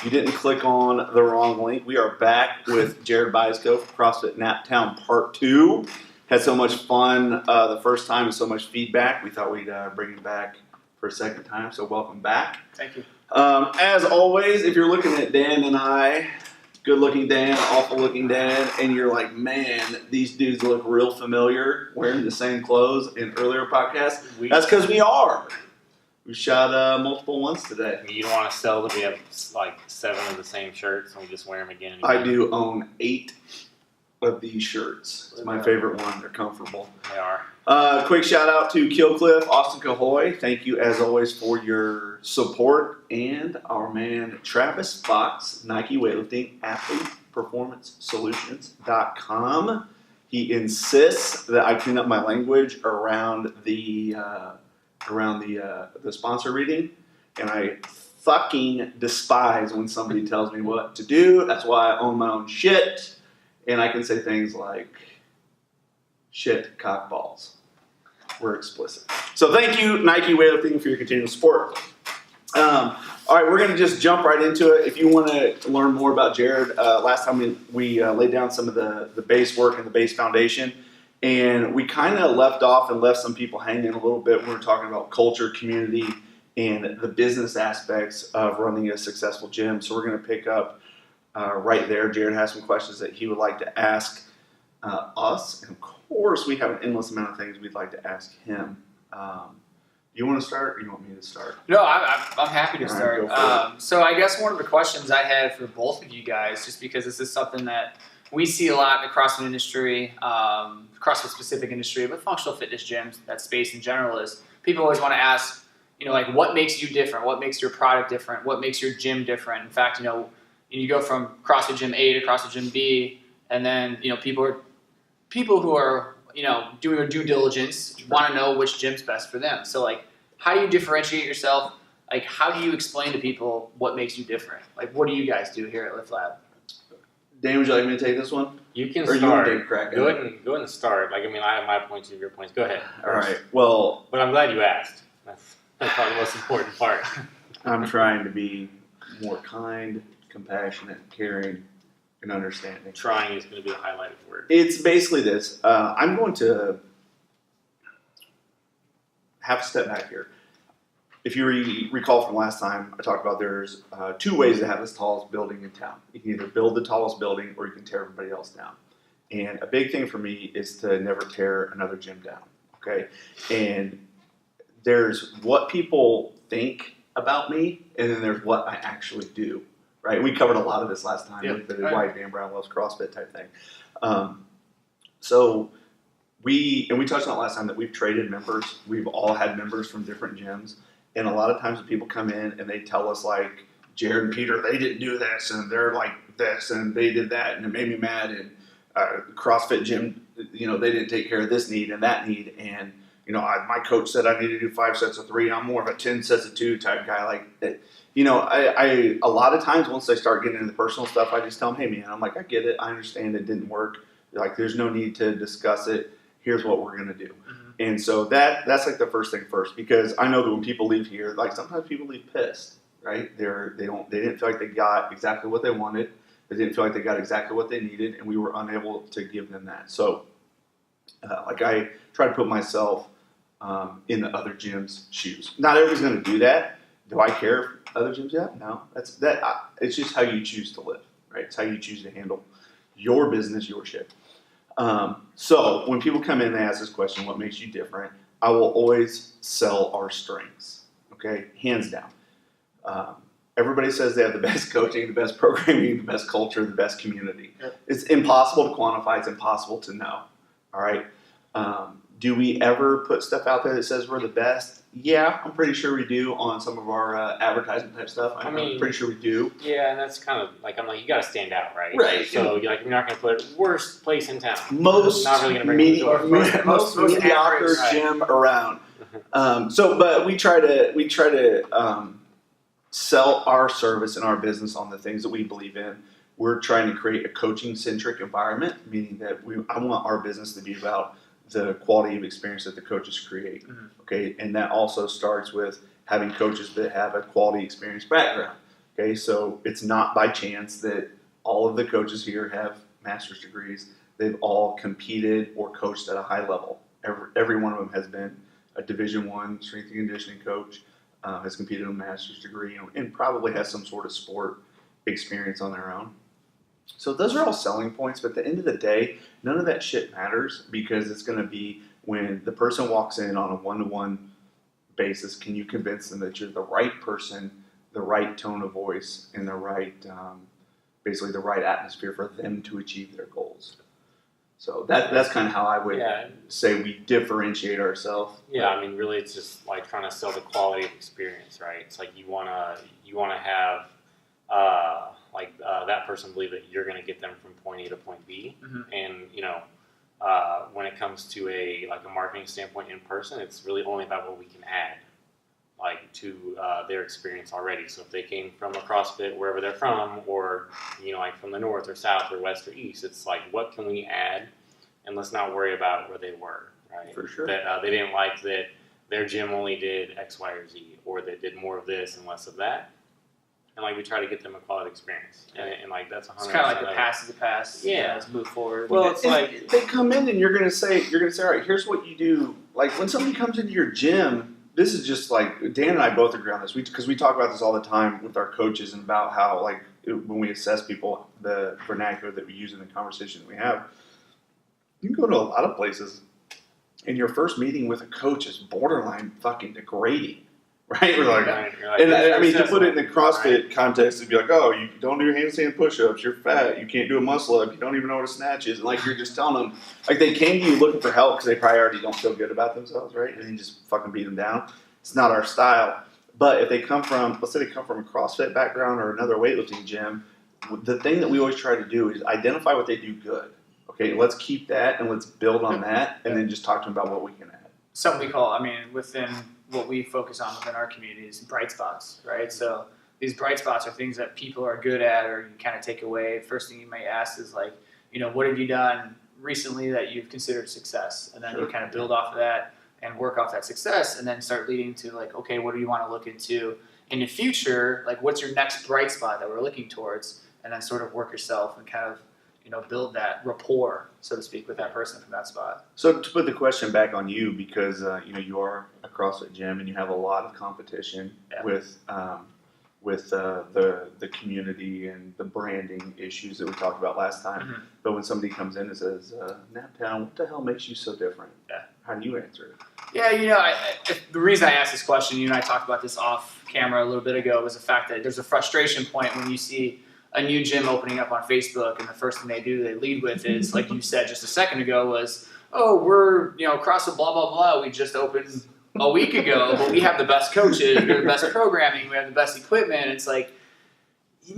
You didn't click on the wrong link. We are back with Jared Byczko from CrossFit Naptown Part 2. Had so much fun the first time and so much feedback. We thought we'd bring you back for a second time, so welcome back. Thank you. As always, if you're looking at Dan and I, good-looking Dan, awful-looking Dan, and you're like, man, these dudes look real familiar wearing the same clothes in earlier podcasts, that's because we are. We shot multiple ones today. You don't want to sell that we have like 7 of the same shirts and we just wear them again and I again. do own 8 of these shirts. It's my favorite one. They're comfortable. They are. Quick shout out to Killcliff, Austin Cahoy. Thank you as always for your support. And our man Travis Fox, Nike Weightlifting, Athlete Performance Solutions.com. He insists that I clean up my language around the sponsor reading, and I fucking despise when somebody tells me what to do. That's why I own my own shit, and I can say things like shit, cock balls. We're explicit. So thank you, Nike Weightlifting, for your continued support. All right, we're going to just jump right into it. If you want to learn more about Jared, last time we laid down some of the base work and the base foundation. And we kind of left off and left some people hanging a little bit when we were talking about culture, community, and the business aspects of running a successful gym. So we're going to pick up right there. Jared has some questions that he would like to ask us. And of course, we have an endless amount of things we'd like to ask him. Do you want to start or you want me to start? No, I'm happy to start. So I guess one of the questions I had for both of you guys, just because this is something that we see a lot in the CrossFit industry, CrossFit specific industry, but functional fitness gyms, that space in general, is people always want to ask, like what makes you different? What makes your product different? What makes your gym different? In fact, you go from CrossFit Gym A to CrossFit Gym B, and then, people who are, doing their due diligence want to know which gym's best for them. So how do you differentiate yourself? How do you explain to people what makes you different? What do you guys do here at Lift Lab? Dan, would you like me to take this one? You can or start. You want to crack go ahead and start. I have my points, you have your points. Go ahead. All right. Well, but I'm glad you asked. That's probably the most important part. I'm trying to be more kind, compassionate, caring, and understanding. Trying is going to be the highlighted word. It's basically this. I'm going to have to step back here. If you recall from last time, I talked about there's 2 ways to have this tallest building in town. You can either build the tallest building or you can tear everybody else down. And a big thing for me is to never tear another gym down, okay? And there's what people think about me, and then there's what I actually do, right? We covered a lot of this last time with the why Dan Brown loves CrossFit type thing. So we touched on it last time that we've traded members. We've all had members from different gyms. And a lot of times when people come in and they tell us Jared and Peter, they didn't do this and they're like this and they did that and it made me mad, and CrossFit gym, they didn't take care of this need and that need, and my coach said I need to do 5 sets of 3. I'm more of a 10 sets of 2 type guy. I a lot of times once they start getting into the personal stuff, I just tell them, hey man, I'm like, I get it, I understand it didn't work. There's no need to discuss it. Here's what we're gonna do. Mm-hmm. And so that's the first thing first, because I know that when people leave here, sometimes people leave pissed, right? They didn't feel like they got exactly what they wanted. They didn't feel like they got exactly what they needed, and we were unable to give them that. So, I try to put myself in the other gym's shoes. Not everybody's going to do that. Do I care if other gyms? Yeah, no. It's just how you choose to live, right? It's how you choose to handle your business, your shit. So when people come in and they ask this question, what makes you different? I will always sell our strengths, okay? Hands down. Everybody says they have the best coaching, the best programming, the best culture, the best community. Yep. It's impossible to quantify. It's impossible to know, all right? Do we ever put stuff out there that says we're the best? Yeah, I'm pretty sure we do on some of our advertisement type stuff. I'm pretty sure we do. Yeah, and that's kind of you got to stand out, right? Right. So you're not going to put worst place in town. Most not really going to bring most mediocre gym around. But we try to sell our service and our business on the things that we believe in. We're trying to create a coaching-centric environment, meaning that I want our business to be about the quality of experience that the coaches create, okay? And that also starts with having coaches that have a quality experience background. Okay, so it's not by chance that all of the coaches here have master's degrees. They've all competed or coached at a high level. Every one of them has been a Division I strength and conditioning coach, has competed in a master's degree, and probably has some sort of sport experience on their own. So those are all selling points, but at the end of the day, none of that shit matters, because it's going to be when the person walks in on a one-to-one basis, can you convince them that you're the right person, the right tone of voice, and the right, basically the right atmosphere for them to achieve their goals. So that's kind of how I would say we differentiate ourselves. Yeah, I mean, really, it's just like trying to sell the quality of experience, right? It's like you wanna have that person believe that you're going to get them from point A to point B, and when it comes to a marketing standpoint in person, it's really only about what we can add to their experience already. So if they came from a CrossFit wherever they're from, or from the north or south or west or east, it's like, what can we add, and let's not worry about where they were, right? For sure. That they didn't like that their gym only did X, Y, or Z, or they did more of this and less of that. And we try to get them a quality experience, and that's 100%. It's kind of like the past is the past. Yeah, let's move forward. Well, it's like they come in and you're gonna say, all right, here's what you do. Like when somebody comes into your gym, this is just like Dan and I both agree on this, because we talk about this all the time with our coaches, and about how when we assess people, the vernacular that we use in the conversation that we have. You can go to a lot of places, and your first meeting with a coach is borderline fucking degrading. Right? We're like, and I mean, to put it in the CrossFit context, it'd be like, oh, you don't do handstand push-ups, you're fat, you can't do a muscle up, you don't even know what a snatch is. And you're just telling them, they came to you looking for help because they probably already don't feel good about themselves, right? And then you just fucking beat them down. It's not our style. But if they come from, let's say they come from a CrossFit background or another weightlifting gym, the thing that we always try to do is identify what they do good. Okay, let's keep that and let's build on that, and then just talk to them about what we can add. Something we call, within what we focus on within our community is bright spots, right? So these bright spots are things that people are good at, or you kind of take away. First thing you may ask is what have you done recently that you've considered success? And then you kind of build off of that and work off that success, and then start leading to okay, what do you want to look into in the future? What's your next bright spot that we're looking towards? And then sort of work yourself and kind of build that rapport, so to speak, with that person from that spot. So to put the question back on you, because you are a CrossFit gym and you have a lot of competition with the community and the branding issues that we talked about last time. But when somebody comes in and says, Naptown, what the hell makes you so different? How do you answer it? Yeah, the reason I asked this question, you and I talked about this off camera a little bit ago, was the fact that there's a frustration point when you see a new gym opening up on Facebook, and the first thing they lead with is, like you said just a second ago, was, oh, we're, CrossFit blah, blah, blah, we just opened a week ago, but we have the best coaches, we have the best programming, we have the best equipment. It's and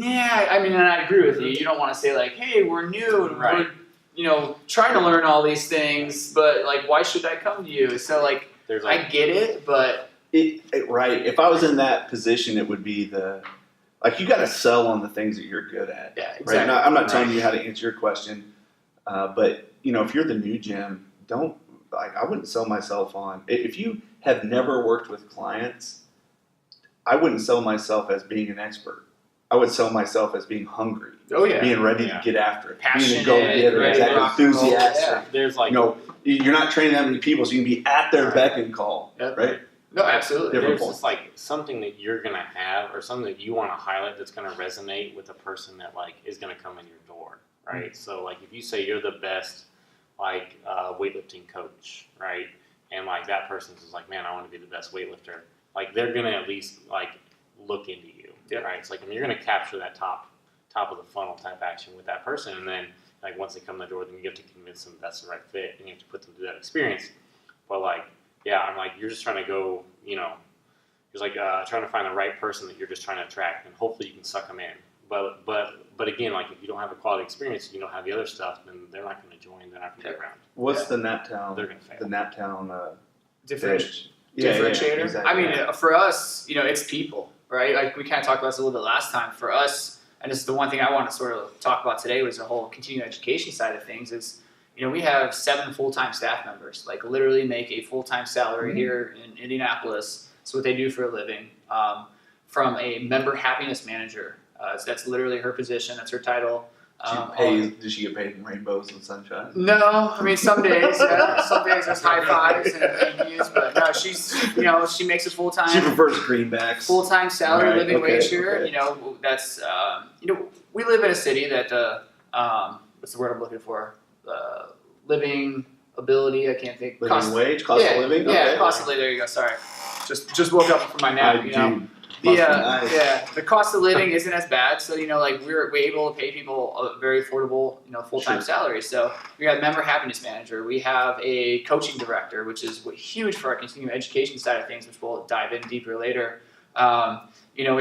I agree with you. You don't want to say hey, we're new, and we're, trying to learn all these things, but why should I come to you? So I get it, but right. If I was in that position, it would be you got to sell on the things that you're good at. Yeah, exactly. Right? I'm not telling you how to answer your question, but if you're the new gym, don't I wouldn't sell myself on. If you have never worked with clients, I wouldn't sell myself as being an expert. I would sell myself as being hungry. Oh yeah, being ready to get after it, passionate, being a go-getter, enthusiastic. Yeah. There's you're not training that many people, so you can be at their beck and call, right? No, absolutely. There's just something that you're gonna have, or something that you want to highlight that's gonna resonate with the person that is gonna come in your door, right? Mm-hmm. So if you say you're the best weightlifting coach, right, and that person's just man, I want to be the best weightlifter. They're gonna at least look into you, right? It's you're gonna capture that top of the funnel type action with that person, and then once they come in the door, then you have to convince them that's the right fit, and you have to put them through that experience. But I'm you're just trying to go, just trying to find the right person that you're just trying to attract, and hopefully you can suck them in. But again, if you don't have a quality experience, you don't have the other stuff, then they're not going to join. They're not going to get around. What's the Naptown? They're going to fail. The Naptown differentiator. Yeah, exactly. For us, it's people, right? We kind of talked about this a little bit last time. For us, and this is the one thing I want to sort of talk about today, was the whole continuing education side of things. Is we have 7 full-time staff members, literally make a full-time salary here in Indianapolis. That's what they do for a living. from a member happiness manager. So that's literally her position. That's her title. Does she get paid in rainbows and sunshine? No, I mean some days, some days there's high fives and thank yous, but no, she makes a She full-time prefers greenbacks. salary Right, living okay, wage here. okay. That's we live in a city that what's the word I'm looking for? Living ability. I can't think. Living Cost wage, cost of living. Yeah, Okay. cost of living. There you go. Sorry, just woke up from my nap. Dude, The must be nice. the cost of living isn't as bad. So we're able to pay people a very affordable full-time Sure. salary. So we have member happiness manager. We have a coaching director, which is huge for our continuing education side of things, which we'll dive in deeper later. We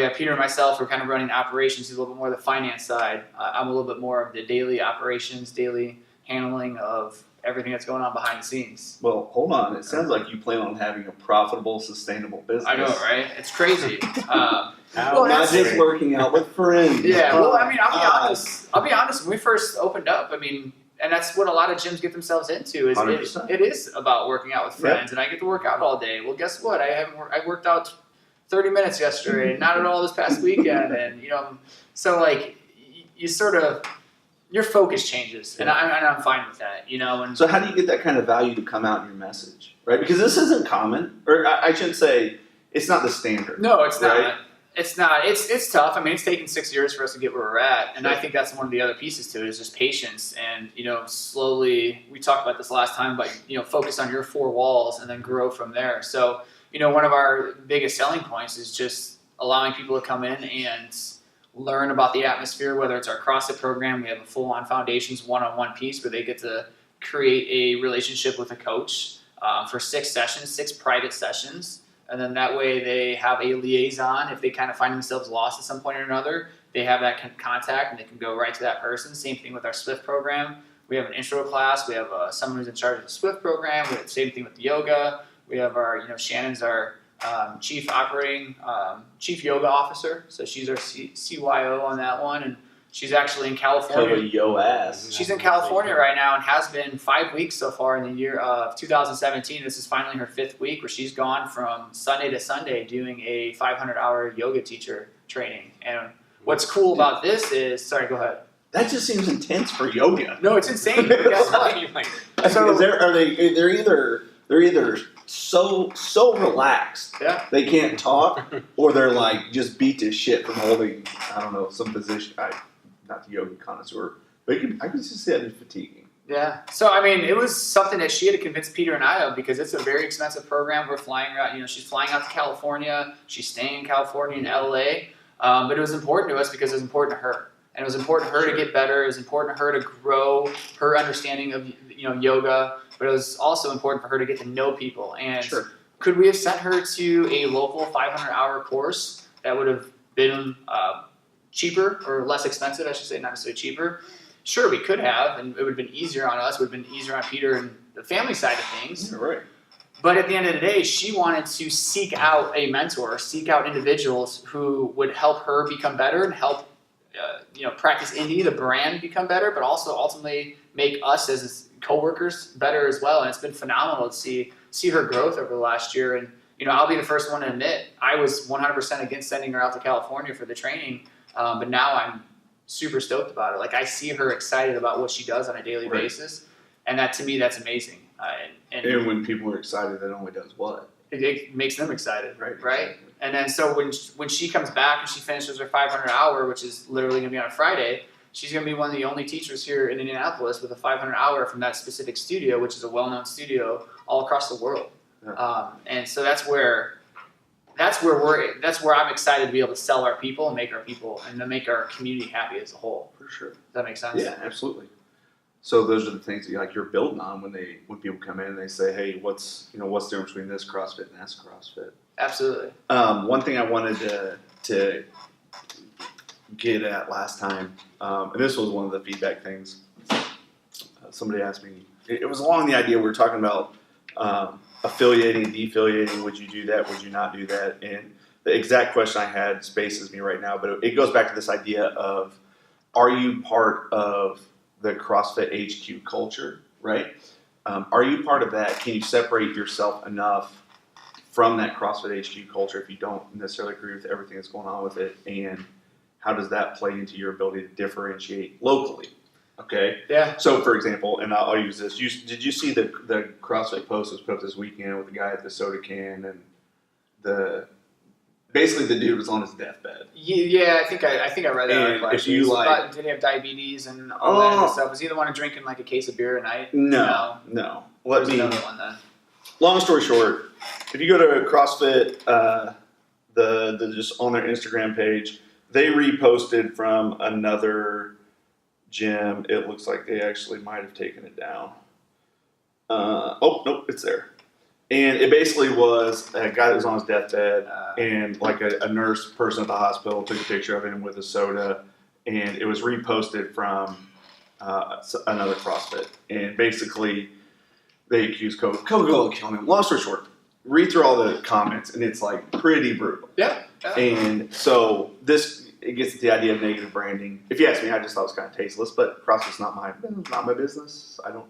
have Peter and myself. We're kind of running operations. He's a little bit more the finance side. I'm a little bit more of the daily operations, daily handling of everything that's going on behind the scenes. Well, hold on. It sounds like you plan on having a profitable, sustainable business. I know, right? It's crazy. Not that's just great. working out with friends. Yeah, well, I mean, I'll be honest. When we first opened up, and that's what a lot of gyms get themselves into. Is 100%. it is about working out with friends, and I get to work out all day. Well, guess what? I worked out 30 minutes yesterday, and not at all this past weekend, and so like you sort of. Your focus changes, and I'm fine with that, And So how do you get that kind of value to come out in your message, right? Because this isn't common, or I shouldn't say it's not the standard. No, it's not. Right? It's not. It's tough. I mean, it's taken 6 years for us to get where we're at, and I think that's one of the other pieces to it is just patience and slowly. We talked about this last time, but focus on your 4 walls and then grow from there. So one of our biggest selling points is just allowing people to come in and learn about the atmosphere, whether it's our CrossFit program. We have a full-on foundations one-on-one piece where they get to create a relationship with a coach for 6 sessions, 6 private sessions. And then that way they have a liaison. If they kind of find themselves lost at some point or another, they have that contact and they can go right to that person. Same thing with our Swift program. We have an intro class. We have someone who's in charge of the Swift program. We have the same thing with the yoga. We have our, Shannon's our chief yoga officer. So she's our CYO on that one, and she's actually in California. Yo ass. She's in California right now and has been 5 weeks so far in the year of 2017. This is finally her 5th week where she's gone from Sunday to Sunday doing a 500-hour yoga teacher training. And what's cool about this is, sorry, go ahead. That just seems intense for yoga. No, it's insane. Guess what? So they're either so relaxed they can't talk, or they're like just beat to shit from holding some position. Not the yoga connoisseur, but I can just see that as fatiguing. Yeah. So it was something that she had to convince Peter and I of because it's a very expensive program. We're flying out. She's flying out to California. She's staying in California in LA. But it was important to us because it was important to her. And it was important to her to get better. It was important to her to grow her understanding of yoga. But it was also important for her to get to know people. And could we have sent her to a local 500-hour course that would have been cheaper or less expensive, I should say, not necessarily cheaper? Sure, we could have, and it would have been easier on us. It would have been easier on Peter and the family side of things. Yeah, right. But at the end of the day, she wanted to seek out a mentor, seek out individuals who would help her become better and help Practice Indie, the brand, become better, but also ultimately make us as coworkers better as well. And it's been phenomenal to see her growth over the last year. And I'll be the first one to admit I was 100% against sending her out to California for the training, but now I'm super stoked about it. Like I see her excited about what she does on a daily basis, and that to me that's amazing. And when people are excited, that only does what? It makes them excited, right? Exactly. And then so when she comes back and she finishes her 500-hour, which is literally going to be on a Friday, she's going to be one of the only teachers here in Indianapolis with a 500-hour from that specific studio, which is a well-known studio all across the world. Yeah. And so that's where I'm excited to be able to sell our people and to make our community happy as a whole. For sure. Does that make sense? Yeah, absolutely. So those are the things that you're building on when people come in and they say, hey, what's the difference between this CrossFit and that CrossFit? Absolutely. One thing I wanted to get at last time, and this was one of the feedback things. Somebody asked me. It was along the idea we were talking about affiliating, defiliating. Would you do that? Would you not do that? And the exact question I had spaces me right now, but it goes back to this idea of, are you part of the CrossFit HQ culture, right? Are you part of that? Can you separate yourself enough from that CrossFit HQ culture if you don't necessarily agree with everything that's going on with it, and how does that play into your ability to differentiate locally? Okay. Yeah. So, for example, and I'll use this. Did you see the CrossFit post that was put up this weekend with the guy at the soda can and basically the dude was on his deathbed. Yeah, I think I read that. And article, if actually. you like, did he have diabetes and all that kind of stuff? Was he the one drinking like a case of beer a night? No. There's another one then. Long story short, if you go to CrossFit, the just on their Instagram page, they reposted from another gym. It looks like they actually might have taken it down. Oh nope, it's there. And it basically was a guy that was on his deathbed, and like a nurse person at the hospital took a picture of him with a soda, and it was reposted from another CrossFit. And basically, they accused Coca-Cola of killing him. Long story short, read through all the comments, and it's like pretty brutal. Yeah. And so it gets to the idea of negative branding. If you ask me, I just thought it was kind of tasteless, but CrossFit's not my business. I'm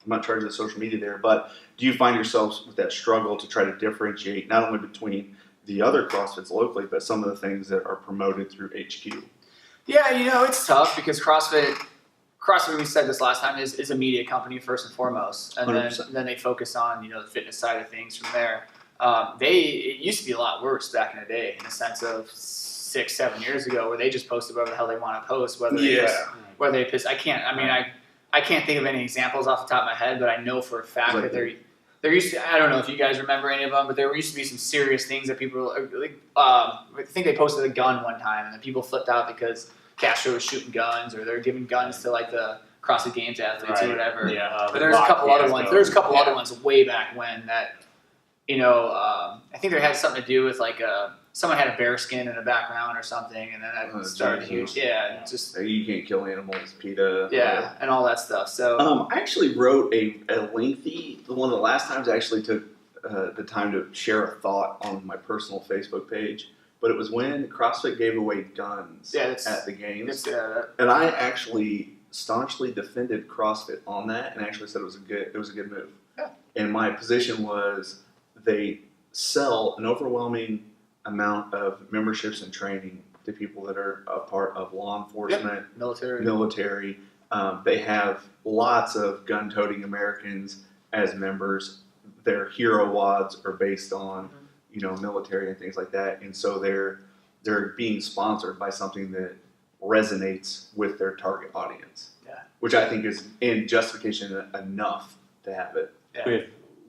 not charged with social media there, but do you find yourselves with that struggle to try to differentiate not only between the other CrossFits locally, but some of the things that are promoted through HQ? Yeah, it's tough because CrossFit, we said this last time, is a media company first and foremost, and then they focus on the fitness side of things from there. It used to be a lot worse back in the day in the sense of 6-7 years ago where they just posted whatever the hell they want to post, whether they piss. I can't think of any examples off the top of my head, but I know for a fact that there used to, I don't know if you guys remember any of them, but there used to be some serious things that people, I think they posted a gun one time and the people flipped out because Castro was shooting guns or they're giving guns to like the CrossFit Games athletes or whatever. Yeah, but there's a couple other ones. There's a couple other ones way back when that, I think they had something to do with like someone had a bear skin in the background or something, and then that started huge. Yeah, just you can't kill animals, PETA. Yeah, and all that stuff. So I actually wrote a lengthy. One of the last times I actually took the time to share a thought on my personal Facebook page, but it was when CrossFit gave away guns at the games, and I actually staunchly defended CrossFit on that, and actually said it was a good move. Yeah. And my position was they sell an overwhelming amount of memberships and training to people that are a part of law enforcement, military. They have lots of gun-toting Americans as members. Their hero wads are based on, military and things like that, and so they're being sponsored by something that resonates with their target audience. Yeah, which I think is in justification enough to have it. Yeah.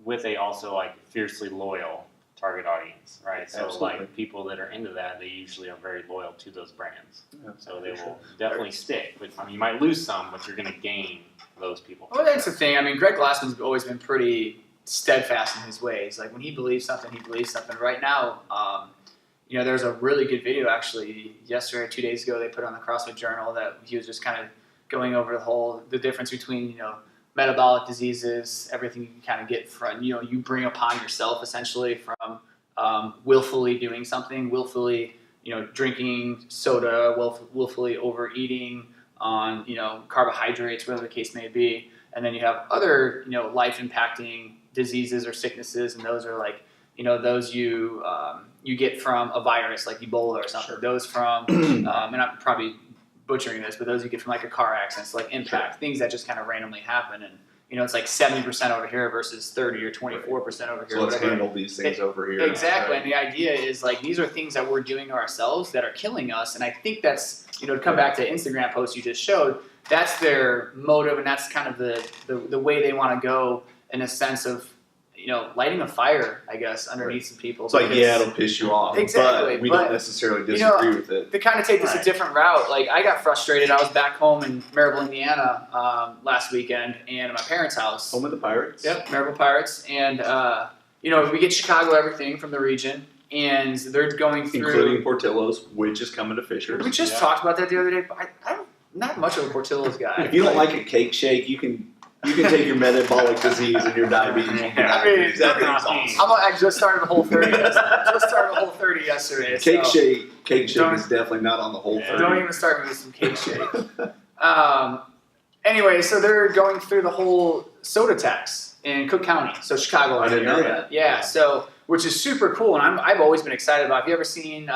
With a also like fiercely loyal target audience, right? So Absolutely. like people that are into that, they usually are very loyal to those brands. Yeah, so they will definitely stick. But you might lose some, but you're going to gain those people. Well, that's the thing. I mean, Greg Glassman's always been pretty steadfast in his ways. Like when he believes something, he believes something. Right now, there's a really good video actually yesterday or 2 days ago they put on the CrossFit Journal that he was just kind of going over the difference between, metabolic diseases, everything you can kind of get from, you bring upon yourself essentially from willfully doing something, willfully, drinking soda, willfully overeating on, carbohydrates, whatever the case may be. And then you have other, life impacting diseases or sicknesses. And those are like, those you get from a virus like Ebola or something. Sure. Those from, and I'm probably butchering this, but those you get from like a car accident, so like impact, things that just kind of randomly happen. And, it's like 70% over here versus 30 or 24% over here. So let's handle these things over here. Exactly. Right. And the idea is like, these are things that we're doing to ourselves that are killing us. And I think that's, to come back to the Instagram post you just showed, that's their motive. And that's kind of the way they want to go in a sense of, lighting a fire, I guess, underneath some people. It's like, it'll piss you off. Exactly. But we don't necessarily disagree with it. To kind of take this a different route, like I got frustrated. I was back home in Maryville, Indiana last weekend and at my parents' house. Home of the Pirates? Yep, Maryville Pirates. And, we get Chicago everything from the region. And they're going through... Including Portillo's, which is coming to Fishers. We just talked about that the other day, but I'm not much of a Portillo's guy. If you don't like a cake shake, you can take your metabolic disease and your diabetes. I just started the Whole30 yesterday. Cake shake is definitely not on the Whole30. Don't even start me with some cake shake. Anyway, so they're going through the whole soda tax in Cook County, so Chicago. I didn't know that. Yeah, so which is super cool, and I've always been excited about. Have you ever seen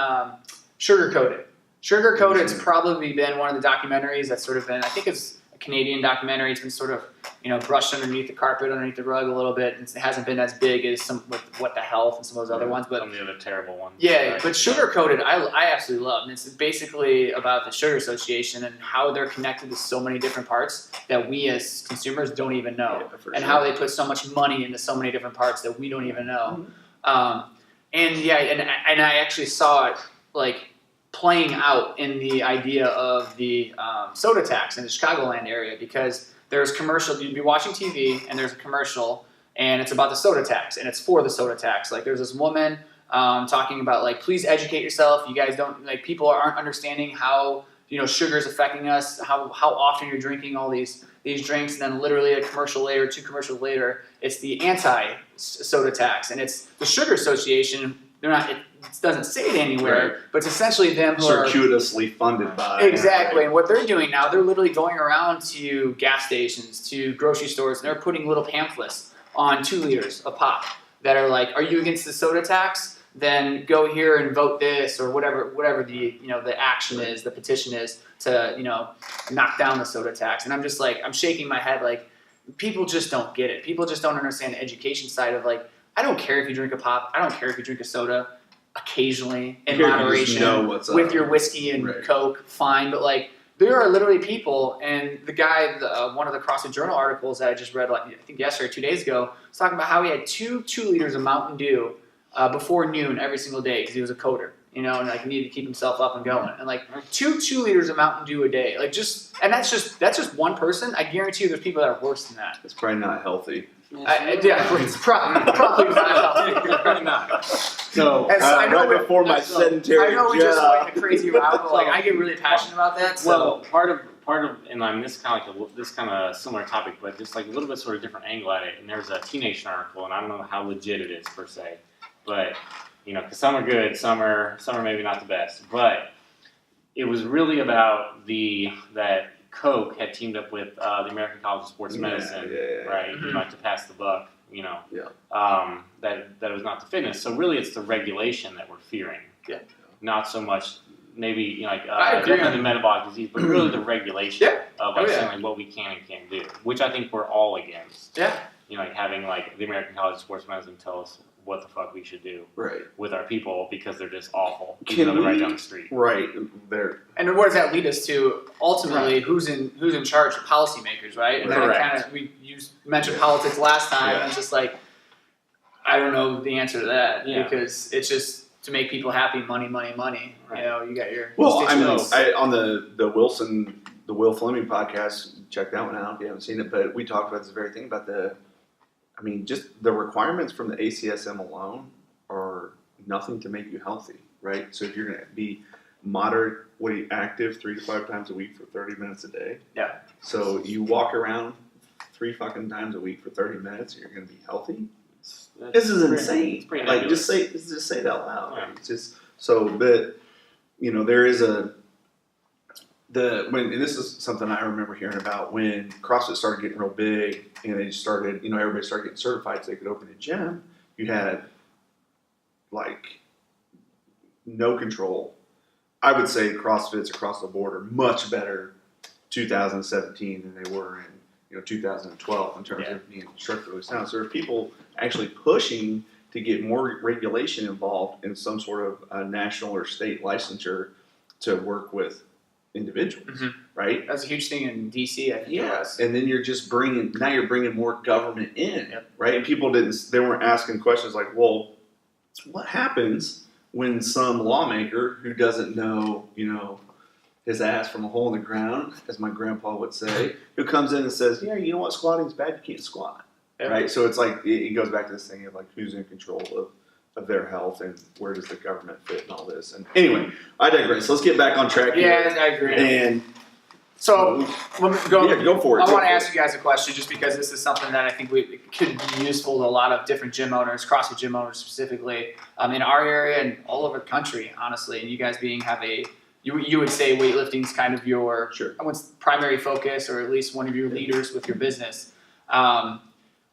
Sugar Coated? Sugar Coated's probably been one of the documentaries that's sort of been, I think it's a Canadian documentary. It's been sort of, brushed underneath the carpet, underneath the rug a little bit. It hasn't been as big as some with What the Health and some of those other ones. But some of the other terrible ones. Yeah, but Sugar Coated, I absolutely love. And it's basically about the Sugar Association and how they're connected to so many different parts that we as consumers don't even know. And how they put so much money into so many different parts that we don't even know. And I actually saw it like playing out in the idea of the soda tax in the Chicagoland area, because there's commercial, you'd be watching TV and there's a commercial and it's about the soda tax and it's for the soda tax. Like there's this woman talking about like, please educate yourself. You guys don't, like, people aren't understanding how, sugar is affecting us, how often you're drinking all these drinks. And then literally a commercial later, 2 commercials later, it's the anti-soda tax and it's the Sugar Association. They're not, it doesn't say it anywhere, but it's essentially them who circuitously funded by. Exactly, and what they're doing now, they're literally going around to gas stations, to grocery stores, and they're putting little pamphlets on 2 liters of pop that are like, are you against the soda tax? Then go here and vote this, or whatever the the action is, the petition is to knock down the soda tax. And I'm just like, I'm shaking my head like, people just don't get it. People just don't understand the education side of like, I don't care if you drink a pop. I don't care if you drink a soda occasionally in moderation with your whiskey and Coke, fine. But like, there are literally people, and the guy, one of the CrossFit Journal articles that I just read, like I think yesterday or 2 days ago, was talking about how he had 2 liters of Mountain Dew before noon every single day because he was a coder, and like he needed to keep himself up and going. And like 2 liters of Mountain Dew a day, like that's just one person. I guarantee you, there's people that are worse than that. It's probably not healthy. It's probably not. Probably not. So, I know right before my sedentary I know we just went a crazy route, but like I get really passionate about that. So. Well, part of, and I'm this kind of similar topic, but just like a little bit sort of different angle at it. And there's a T Nation article, and I don't know how legit it is per se, but because some are good, some are maybe not the best, but it was really about that Coke had teamed up with the American College of Sports Medicine, right? Mm-hmm. To pass the buck, that it was not the fitness. So really, it's the regulation that we're fearing, not so much maybe the metabolic disease, but really the regulation of saying like what we can and can't do, which I think we're all against. Yeah. Having like the American College of Sports Medicine tell us what the fuck we should do with our people because they're just awful. Even though they're right down the street. Right there. And what does that lead us to? Ultimately, who's in charge? The policymakers, right? And then you mentioned politics last time, and it's just like I don't know the answer to that because it's just to make people happy, money. Right. You got your on the Will Fleming podcast. Check that one out if you haven't seen it. But we talked about this very thing about just the requirements from the ACSM alone are nothing to make you healthy, right? So if you're going to be moderately active 3 to 5 times a week for 30 minutes a day. Yeah. So you walk around 3 fucking times a week for 30 minutes and you're going to be healthy? This is insane. It's pretty like, just say it out loud. Yeah. It's just so, but, there is and this is something I remember hearing about when CrossFit started getting real big and they started, everybody started getting certified so they could open a gym. You had like no control. I would say CrossFits across the board are much better 2017 than they were in 2012 in terms of being structurally sound. So there are people actually pushing to get more regulation involved in some sort of national or state licensure to work with individuals, right? That's a huge thing in DC, I think. Yes, and then you're bringing more government in, right? And people they weren't asking questions like, well, what happens when some lawmaker who doesn't know, his ass from a hole in the ground, as my grandpa would say, who comes in and says, you know what, squatting's bad, you can't squat, right? So it's like, it goes back to this thing of like, who's in control of their health and where does the government fit and all this. And anyway, I digress. Let's get back on track here. Yeah, I agree. And so go for it. I want to ask you guys a question just because this is something that I think it could be useful to a lot of different gym owners, CrossFit gym owners specifically, in our area and all over the country, honestly. And you guys you would say weightlifting is kind of your primary focus, or at least one of your leaders with your business. And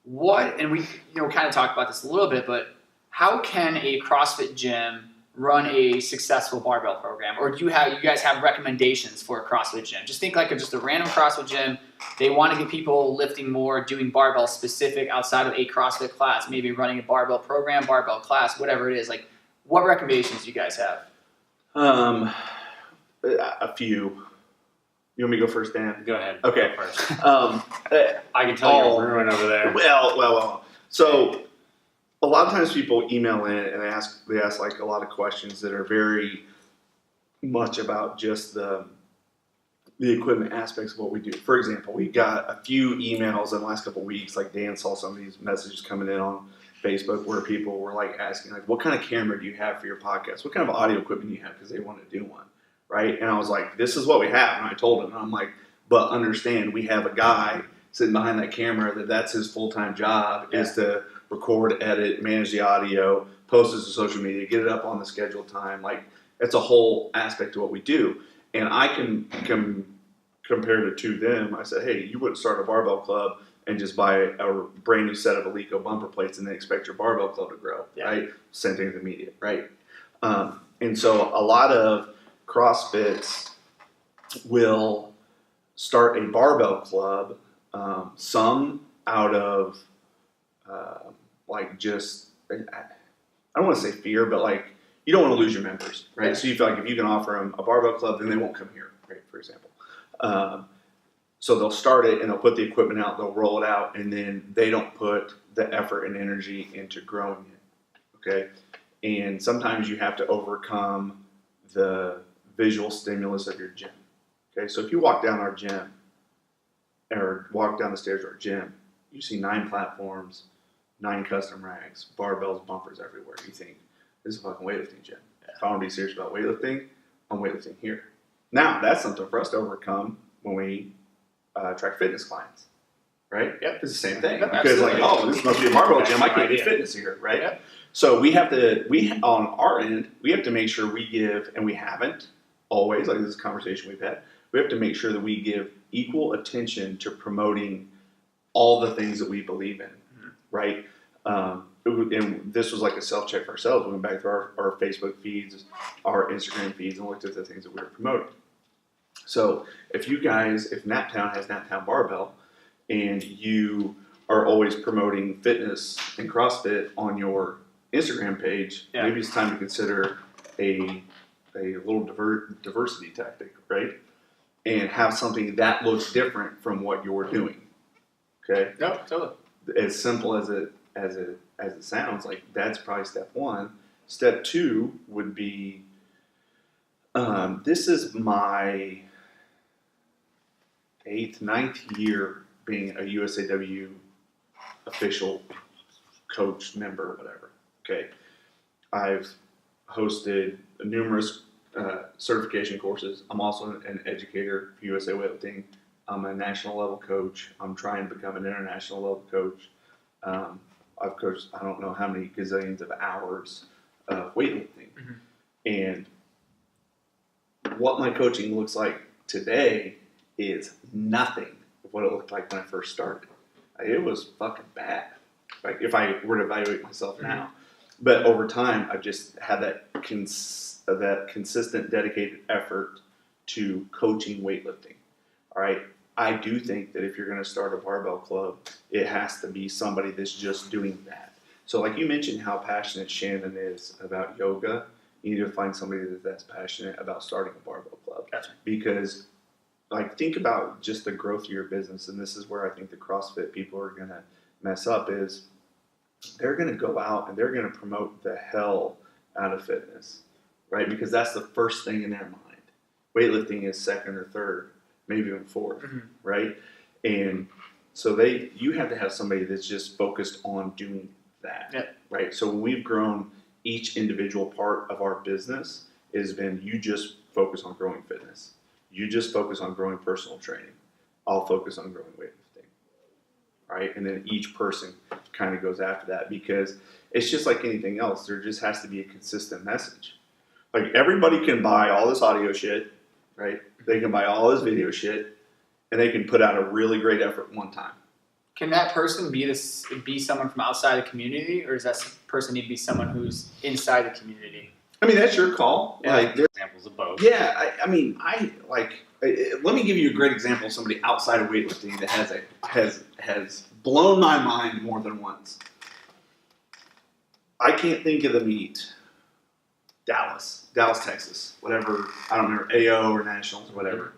we kind of talked about this a little bit, but how can a CrossFit gym run a successful barbell program? Or do you guys have recommendations for a CrossFit gym? Just think like just a random CrossFit gym. They want to get people lifting more, doing barbell specific outside of a CrossFit class, maybe running a barbell program, barbell class, whatever it is. Like, what recommendations do you guys have? A few. You want me to go first, Dan? Go ahead. Okay. Go first. I I can tell you're brewing over there. Well. So a lot of times people email in and they ask like a lot of questions that are very much about just the equipment aspects of what we do. For example, we got a few emails in the last couple of weeks. Like Dan saw some of these messages coming in on Facebook where people were like asking like, what kind of camera do you have for your podcast? What kind of audio equipment do you have? Because they want to do one, right? And I was like, this is what we have. And I told him, and I'm like, but understand, we have a guy sitting behind that camera that's his full-time job is to record, edit, manage the audio, post it to social media, get it up on the scheduled time. Like, it's a whole aspect to what we do. And I can compare it to them. I said, hey, you wouldn't start a barbell club and just buy a brand new set of Alico bumper plates and then expect your barbell club to grow, right? Same thing with the media, right? And so a lot of CrossFits will start a barbell club, some out of like just, I don't want to say fear, but like you don't want to lose your members, right? So you feel like if you can offer them a barbell club, then they won't come here, right? For example. So they'll start it and they'll put the equipment out, they'll roll it out, and then they don't put the effort and energy into growing it, okay? And sometimes you have to overcome the visual stimulus of your gym, okay? So if you walk down our gym or walk down the stairs to our gym, you see 9 platforms, 9 custom racks, barbells, bumpers everywhere. You think, this is a fucking weightlifting gym. If I want to be serious about weightlifting, I'm weightlifting here. Now, that's something for us to overcome when we track fitness clients, right? Yep, it's the same thing. Because like, oh, this must be a barbell gym. I can't do fitness here, right? Yep. So on our end, we have to make sure we give, and we haven't always, like this is a conversation we've had, we have to make sure that we give equal attention to promoting all the things that we believe in, right? And this was like a self-check for ourselves. We went back through our Facebook feeds, our Instagram feeds, and looked at the things that we were promoting. So if Naptown has Naptown Barbell, and you are always promoting fitness and CrossFit on your Instagram page, maybe it's time to consider a little diversity tactic, right? And have something that looks different from what you're doing. Okay? No, totally. As simple as it sounds, like that's probably step 1. Step 2 would be, this is my 8th, 9th year being a USAW official coach member, whatever. Okay. I've hosted numerous certification courses. I'm also an educator for USA Weightlifting. I'm a national level coach. I'm trying to become an international level coach. I've coached, I don't know how many gazillions of hours of weightlifting. And what my coaching looks like today is nothing of what it looked like when I first started. It was fucking bad. Like if I were to evaluate myself now. But over time, I've just had that consistent, dedicated effort to coaching weightlifting. All right. I do think that if you're going to start a barbell club, it has to be somebody that's just doing that. So like you mentioned how passionate Shannon is about yoga, you need to find somebody that's passionate about starting a barbell club. Gotcha. Because like think about just the growth of your business, and this is where I think the CrossFit people are going to mess up is they're going to go out and they're going to promote the hell out of fitness, right? Because that's the first thing in their mind. Weightlifting is second or third, maybe even fourth, right? And so you have to have somebody that's just focused on doing that, right? So when we've grown each individual part of our business, it has been you just focus on growing fitness. You just focus on growing personal training. I'll focus on growing weightlifting, right? And then each person kind of goes after that because it's just like anything else. There just has to be a consistent message. Like everybody can buy all this audio shit, right? They can buy all this video shit, and they can put out a really great effort one time. Can that person be someone from outside the community, or does that person need to be someone who's inside the community? I mean, that's your call. Yeah. Like, Examples of both. yeah, I mean, let me give you a great example of somebody outside of weightlifting that has blown my mind more than once. I can't think of the meet. Dallas, Texas, whatever. I don't remember, AO or Nationals or whatever.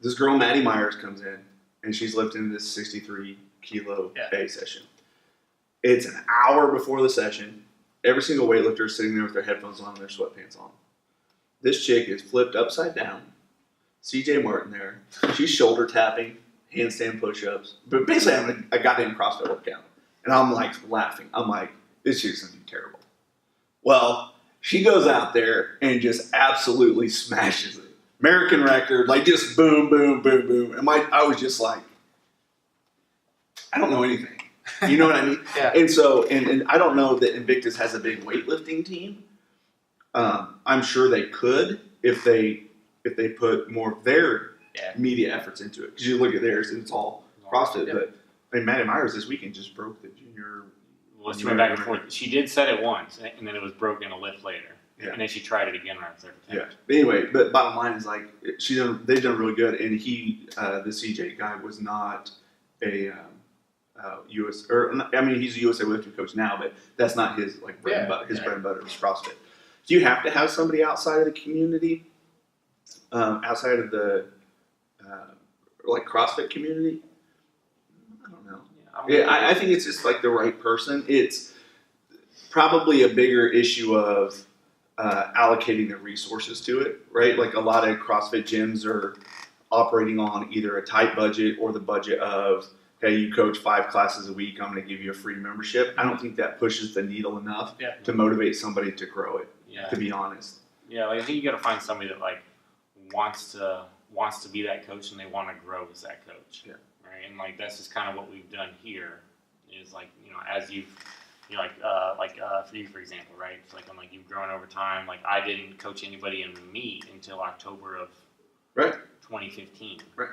This girl, Maddie Myers, comes in and she's lifting this 63 kilo A session. It's an hour before the session. Every single weightlifter is sitting there with their headphones on and their sweatpants on. This chick is flipped upside down. CJ Martin there. She's shoulder tapping, handstand push-ups. But basically having a goddamn CrossFit workout. And I'm like laughing. I'm like, this chick's going to be terrible. Well, she goes out there and just absolutely smashes it. American record, like just boom, boom, boom, boom. And I was just like, I don't know anything. You know what I mean? Yeah. And so, and I don't know that Invictus has a big weightlifting team. I'm sure they could if they put more of their media efforts into it. Because you look at theirs and it's all CrossFit. But I mean, Maddie Myers this weekend just broke the junior. Well, she went back and forth. She did set it once, and then it was broken a lift later. Yeah. And then she tried it again right after. Yeah. But anyway, but bottom line is like they've done really good, and he, the CJ guy, was not a US or I mean he's a USA lifting coach now, but that's not his like bread and butter. His bread and butter is CrossFit. Do you have to have somebody outside of the community, outside of the like CrossFit community? I don't know. Yeah, I think it's just like the right person. It's probably a bigger issue of allocating the resources to it, right? Like a lot of CrossFit gyms are operating on either a tight budget or the budget of, hey, you coach 5 classes a week, I'm going to give you a free membership. I don't think that pushes the needle enough to motivate somebody to grow it, to be honest. Yeah, like I think you got to find somebody that like wants to be that coach and they want to grow as that coach. Yeah. Right, and like that's just kind of what we've done here. Is like as you've for you for example, right? It's like you've grown over time. Like I didn't coach anybody in meet until October of 2015. Right.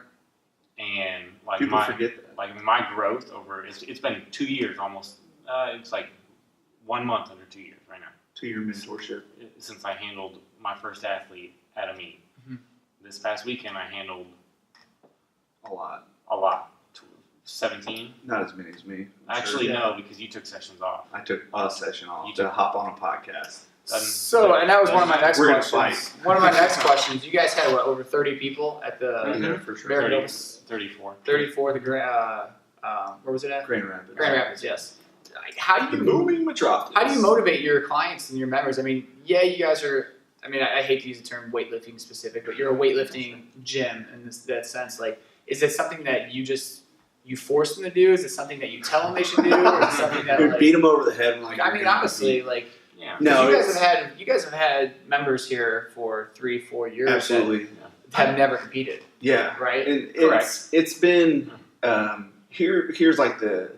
And like people forget that. Like my growth over it's been 2 years almost. It's like 1 month under 2 years right now. 2-year mentorship since I handled my first athlete at a meet. Mm-hmm. This past weekend I handled a lot. 17. Not as many as me. Actually, no, because you took sessions off. I took a session off to hop on a podcast. So, and that was one of my next We're questions. gonna fight. One of my next questions. You guys had over 30 people at the For sure. Bear Hills. 34. 34. The where was it at? Grand Rapids. Grand Rapids. Yes. How do The you booming metropolis. How do you motivate your clients and your members? I mean, yeah, you guys are. I mean, I hate to use the term weightlifting specific, but you're a weightlifting gym in that sense. Like, is it something that you force them to do? Is it something that you tell them they should do, or is it something that beat them over the head? Like, I mean, honestly, like, no, you guys have had members here for 3-4 years. Absolutely. That have never competed. Yeah. Right. And Correct. it's been here's like the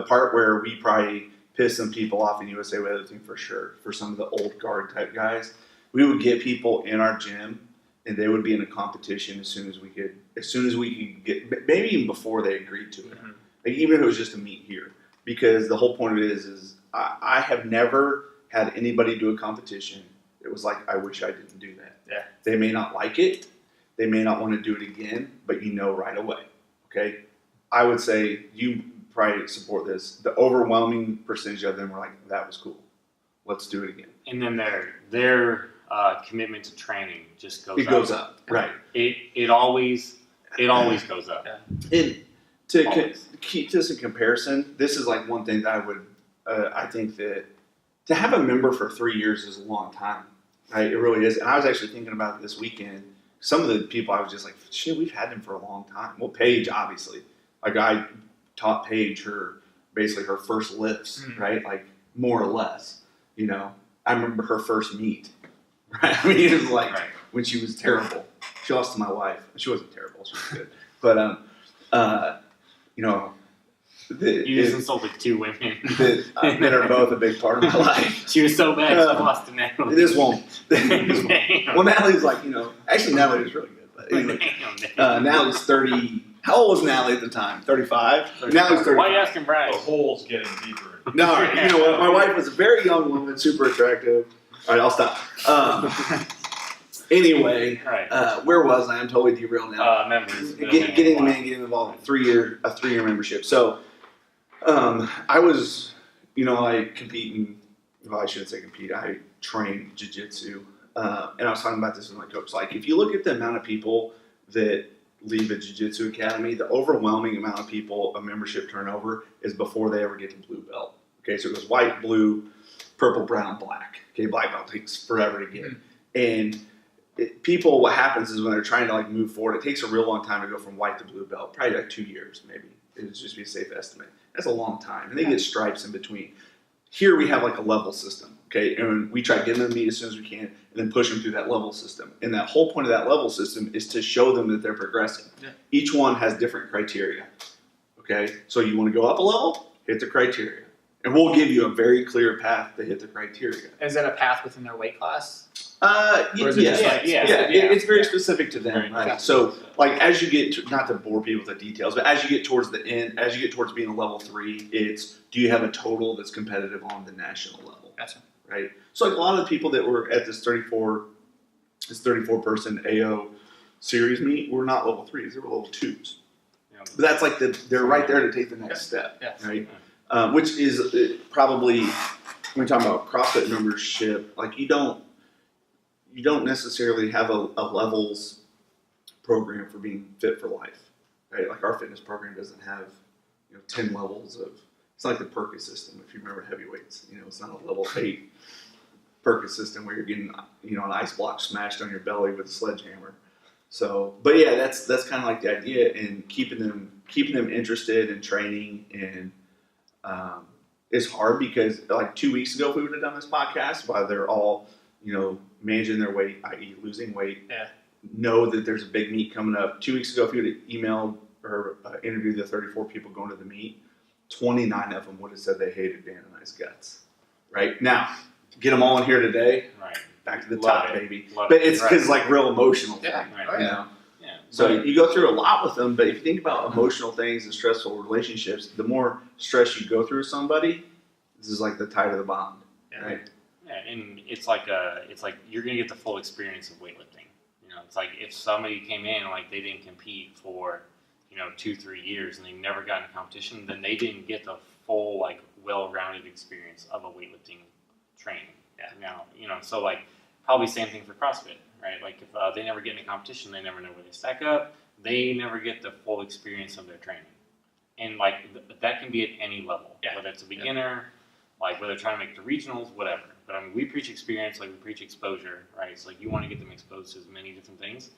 part where we probably piss some people off in USA weightlifting for sure. For some of the old guard type guys, we would get people in our gym and they would be in a competition as soon as we could get, maybe even before they agreed to it. Mm-hmm. Like even if it was just a meet here, because the whole point of it is I have never had anybody do a competition. It was like, I wish I didn't do that. Yeah. They may not like it. They may not want to do it again, but you know right away. Okay. I would say you probably support this. The overwhelming percentage of them were like, that was cool. Let's do it again. And then their commitment to training just goes up. It goes up. Right. It always goes up. Yeah. And to keep this in comparison, this is like one thing that I would, I think that to have a member for 3 years is a long time. Right? It really is. And I was actually thinking about it this weekend. Some of the people I was just like, shit, we've had them for a long time. Well, Paige, obviously. Like I taught Paige basically her first lifts, right? Like more or less, you know. I remember her first meet. Right? I mean, it was like when she was terrible. She lost to my wife. She wasn't terrible. She was good. But, you know. You just insulted 2 women. that are both a big part of my life. She was so bad she lost to Natalie. This won't. Well, Natalie's like, you know, actually Natalie was really good. But anyway, Natalie's 30, How old was Natalie at the time? 35? Natalie's 35. Why are you asking Brian? The hole's getting deeper. No, you know what? My wife was a very young woman, super attractive. All right, I'll stop. Anyway, where was I? I'm totally derailed now. Members. Getting involved. A 3-year membership. So, I was, I compete in. Well, I shouldn't say compete. I train jiu-jitsu, and I was talking about this with my coach. Like, if you look at the amount of people that leave a jiu-jitsu academy, the overwhelming amount of people, a membership turnover is before they ever get to blue belt. Okay, so it goes white, blue, purple, brown, black. Okay, black belt takes forever to get. And people, what happens is when they're trying to like move forward, it takes a real long time to go from white to blue belt. Probably like 2 years, maybe. It would just be a safe estimate. That's a long time, and they get stripes in between. Here we have like a level system, okay, and we try to get them to meet as soon as we can, and then push them through that level system. And that whole point of that level system is to show them that they're progressing. Yeah. Each one has different criteria, okay. So you want to go up a level, hit the criteria, and we'll give you a very clear path to hit the criteria. Is that a path within their weight class? It's very specific to them, right? So, like, as you get to, not to bore people with the details, but as you get towards the end, as you get towards being a level 3, it's do you have a total that's competitive on the national level? Gotcha. Right. So, like a lot of the people that were at this 34 person AO series meet were not level 3s; they were level 2s. Yeah. But that's like they're right there to take the next step, right? Which is probably when we're talking about CrossFit membership, like you don't necessarily have a levels program for being fit for life, right? Like our fitness program doesn't have 10 levels of. It's like the Perkins system. If you remember heavyweights, it's not a level 8 Perkins system where you're getting an ice block smashed on your belly with a sledgehammer. So, but yeah, that's kind of like the idea, and keeping them interested in training, and it's hard because like 2 weeks ago if we would have done this podcast while they're all managing their weight, i.e. losing weight, know that there's a big meet coming up. 2 weeks ago, if you would have emailed or interviewed the 34 people going to the meet, 29 of them would have said they hated Dan and I's guts. Right? Now, get them all in here today, back to the top, baby. But it's because like real emotional thing, So you go through a lot with them, but if you think about emotional things and stressful relationships, the more stress you go through with somebody, this is like the tie to the bond, right? Yeah, and it's like you're gonna get the full experience of weightlifting. It's like if somebody came in and like they didn't compete for 2-3 years and they never got in a competition, then they didn't get the full like well-rounded experience of a weightlifting training. So like probably same thing for CrossFit, right? Like if they never get in a competition, they never know where they stack up. They never get the full experience of their training, and like that can be at any level, whether it's a beginner. Like whether they're trying to make the regionals, whatever. But I mean, we preach experience, like we preach exposure, right? It's like you want to get them exposed to as many different things.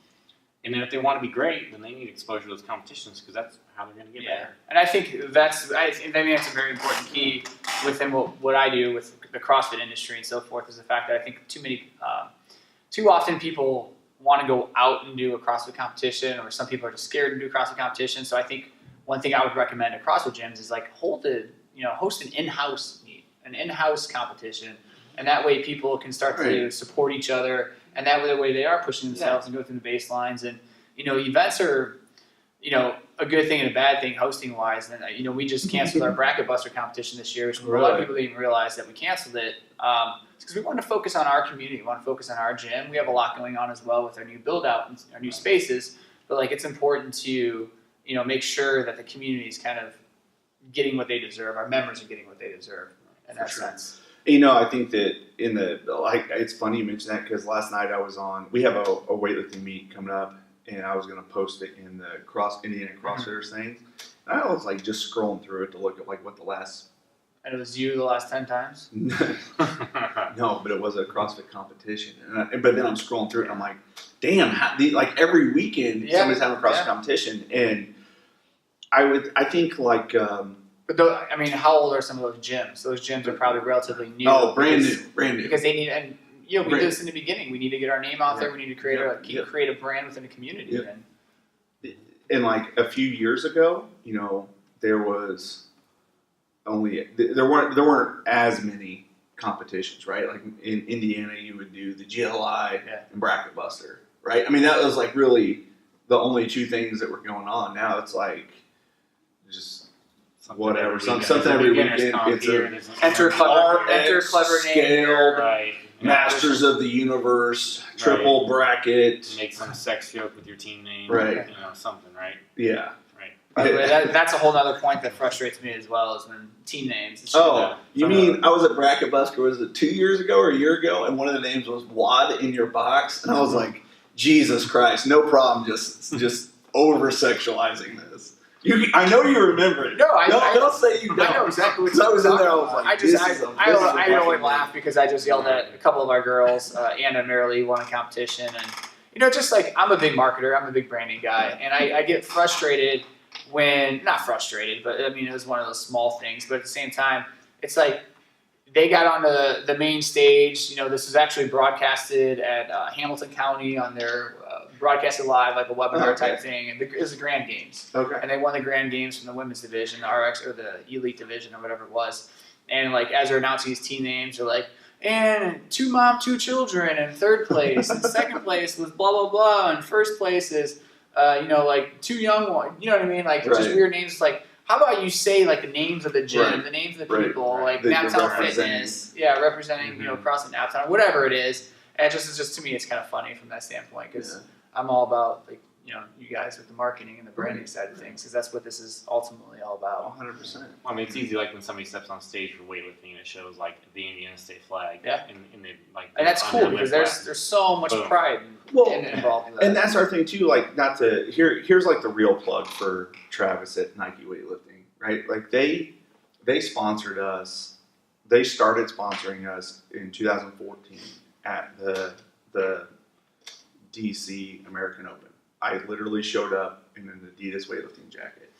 And then if they want to be great, then they need exposure to those competitions because that's how they're going to get better. And I think that's a very important key within what I do with the CrossFit industry and so forth is the fact that I think too often people want to go out and do a CrossFit competition, or some people are just scared to do a CrossFit competition. So I think one thing I would recommend at CrossFit gyms is like host an in-house meet, an in-house competition, and that way people can start to support each other, and that way they are pushing themselves and go through the baselines. And events are a good thing and a bad thing hosting wise. And we just canceled our Bracket Buster competition this year, which a lot of people didn't even realize that we canceled it because we wanted to focus on our community, we want to focus on our gym. We have a lot going on as well with our new build out and our new spaces, but like it's important to make sure that the community is kind of getting what they deserve. Our members are getting what they deserve in that sense. I think that it's funny you mentioned that because last night we have a weightlifting meet coming up, and I was going to post it in the Indiana CrossFitters thing. And I was like just scrolling through it to look at like what the last. And it was you the last 10 times? No, but it was a CrossFit competition. But then I'm scrolling through it and I'm like, damn, like every weekend somebody's having a CrossFit competition. And I think like. But how old are some of those gyms? Those gyms are probably relatively new. Oh, brand new. Because they need, and we did this in the beginning. We need to get our name out there. We need to create a brand within the community. Yeah. And like a few years ago, there weren't as many competitions, right? Like in Indiana, you would do the GLI and Bracket Buster, right? I mean, that was like really the only two things that were going on. Now it's like just whatever. Something every weekend. It's enter clever name. Right. Masters of the Universe, triple bracket. Make some sex joke with your team name. Right. Something, right? Yeah. Right. That's a whole other point that frustrates me as well, is when team names. You mean I was at Bracket Busker, was it 2 years ago or a year ago, and one of the names was Wad in your box, and I was like, Jesus Christ, no problem, just over sexualizing this. I know you remember it. No, don't say you don't. I know exactly what Because I was in there, I was like, I only laugh because I just yelled at a couple of our girls. Anna and Marilee won a competition, and just like, I'm a big marketer, I'm a big branding guy, and I get frustrated when, not frustrated, but I mean, it was one of those small things, but at the same time, it's like, they got onto the main stage. This was actually broadcasted at Hamilton County on their broadcasted live, like a webinar type thing, and it was the Grand Games. Okay. And they won the Grand Games from the women's division, the RX or the Elite division or whatever it was. And like, as they're announcing these team names, they're like, and 2 mom, 2 children, and 3rd place, and 2nd place was blah blah blah, and 1st place is like 2 young ones. You know what I mean? Like, just weird names. It's like, how about you say like the names of the gym, the names of the people, like Naptown Fitness, representing across the Naptown, whatever it is. And it's just to me, it's kind of funny from that standpoint, because I'm all about like you guys with the marketing and the branding side of things, because that's what this is ultimately all about. 100%. I mean, it's easy like when somebody steps on stage for weightlifting and it shows like the Indiana State flag. Yeah. And they like. And that's cool, because there's so much pride involved in that. And that's our thing too. Like, here's like the real plug for Travis at Nike Weightlifting, right? Like they sponsored us. They started sponsoring us in 2014 at the DC American Open. I literally showed up in an Adidas weightlifting jacket,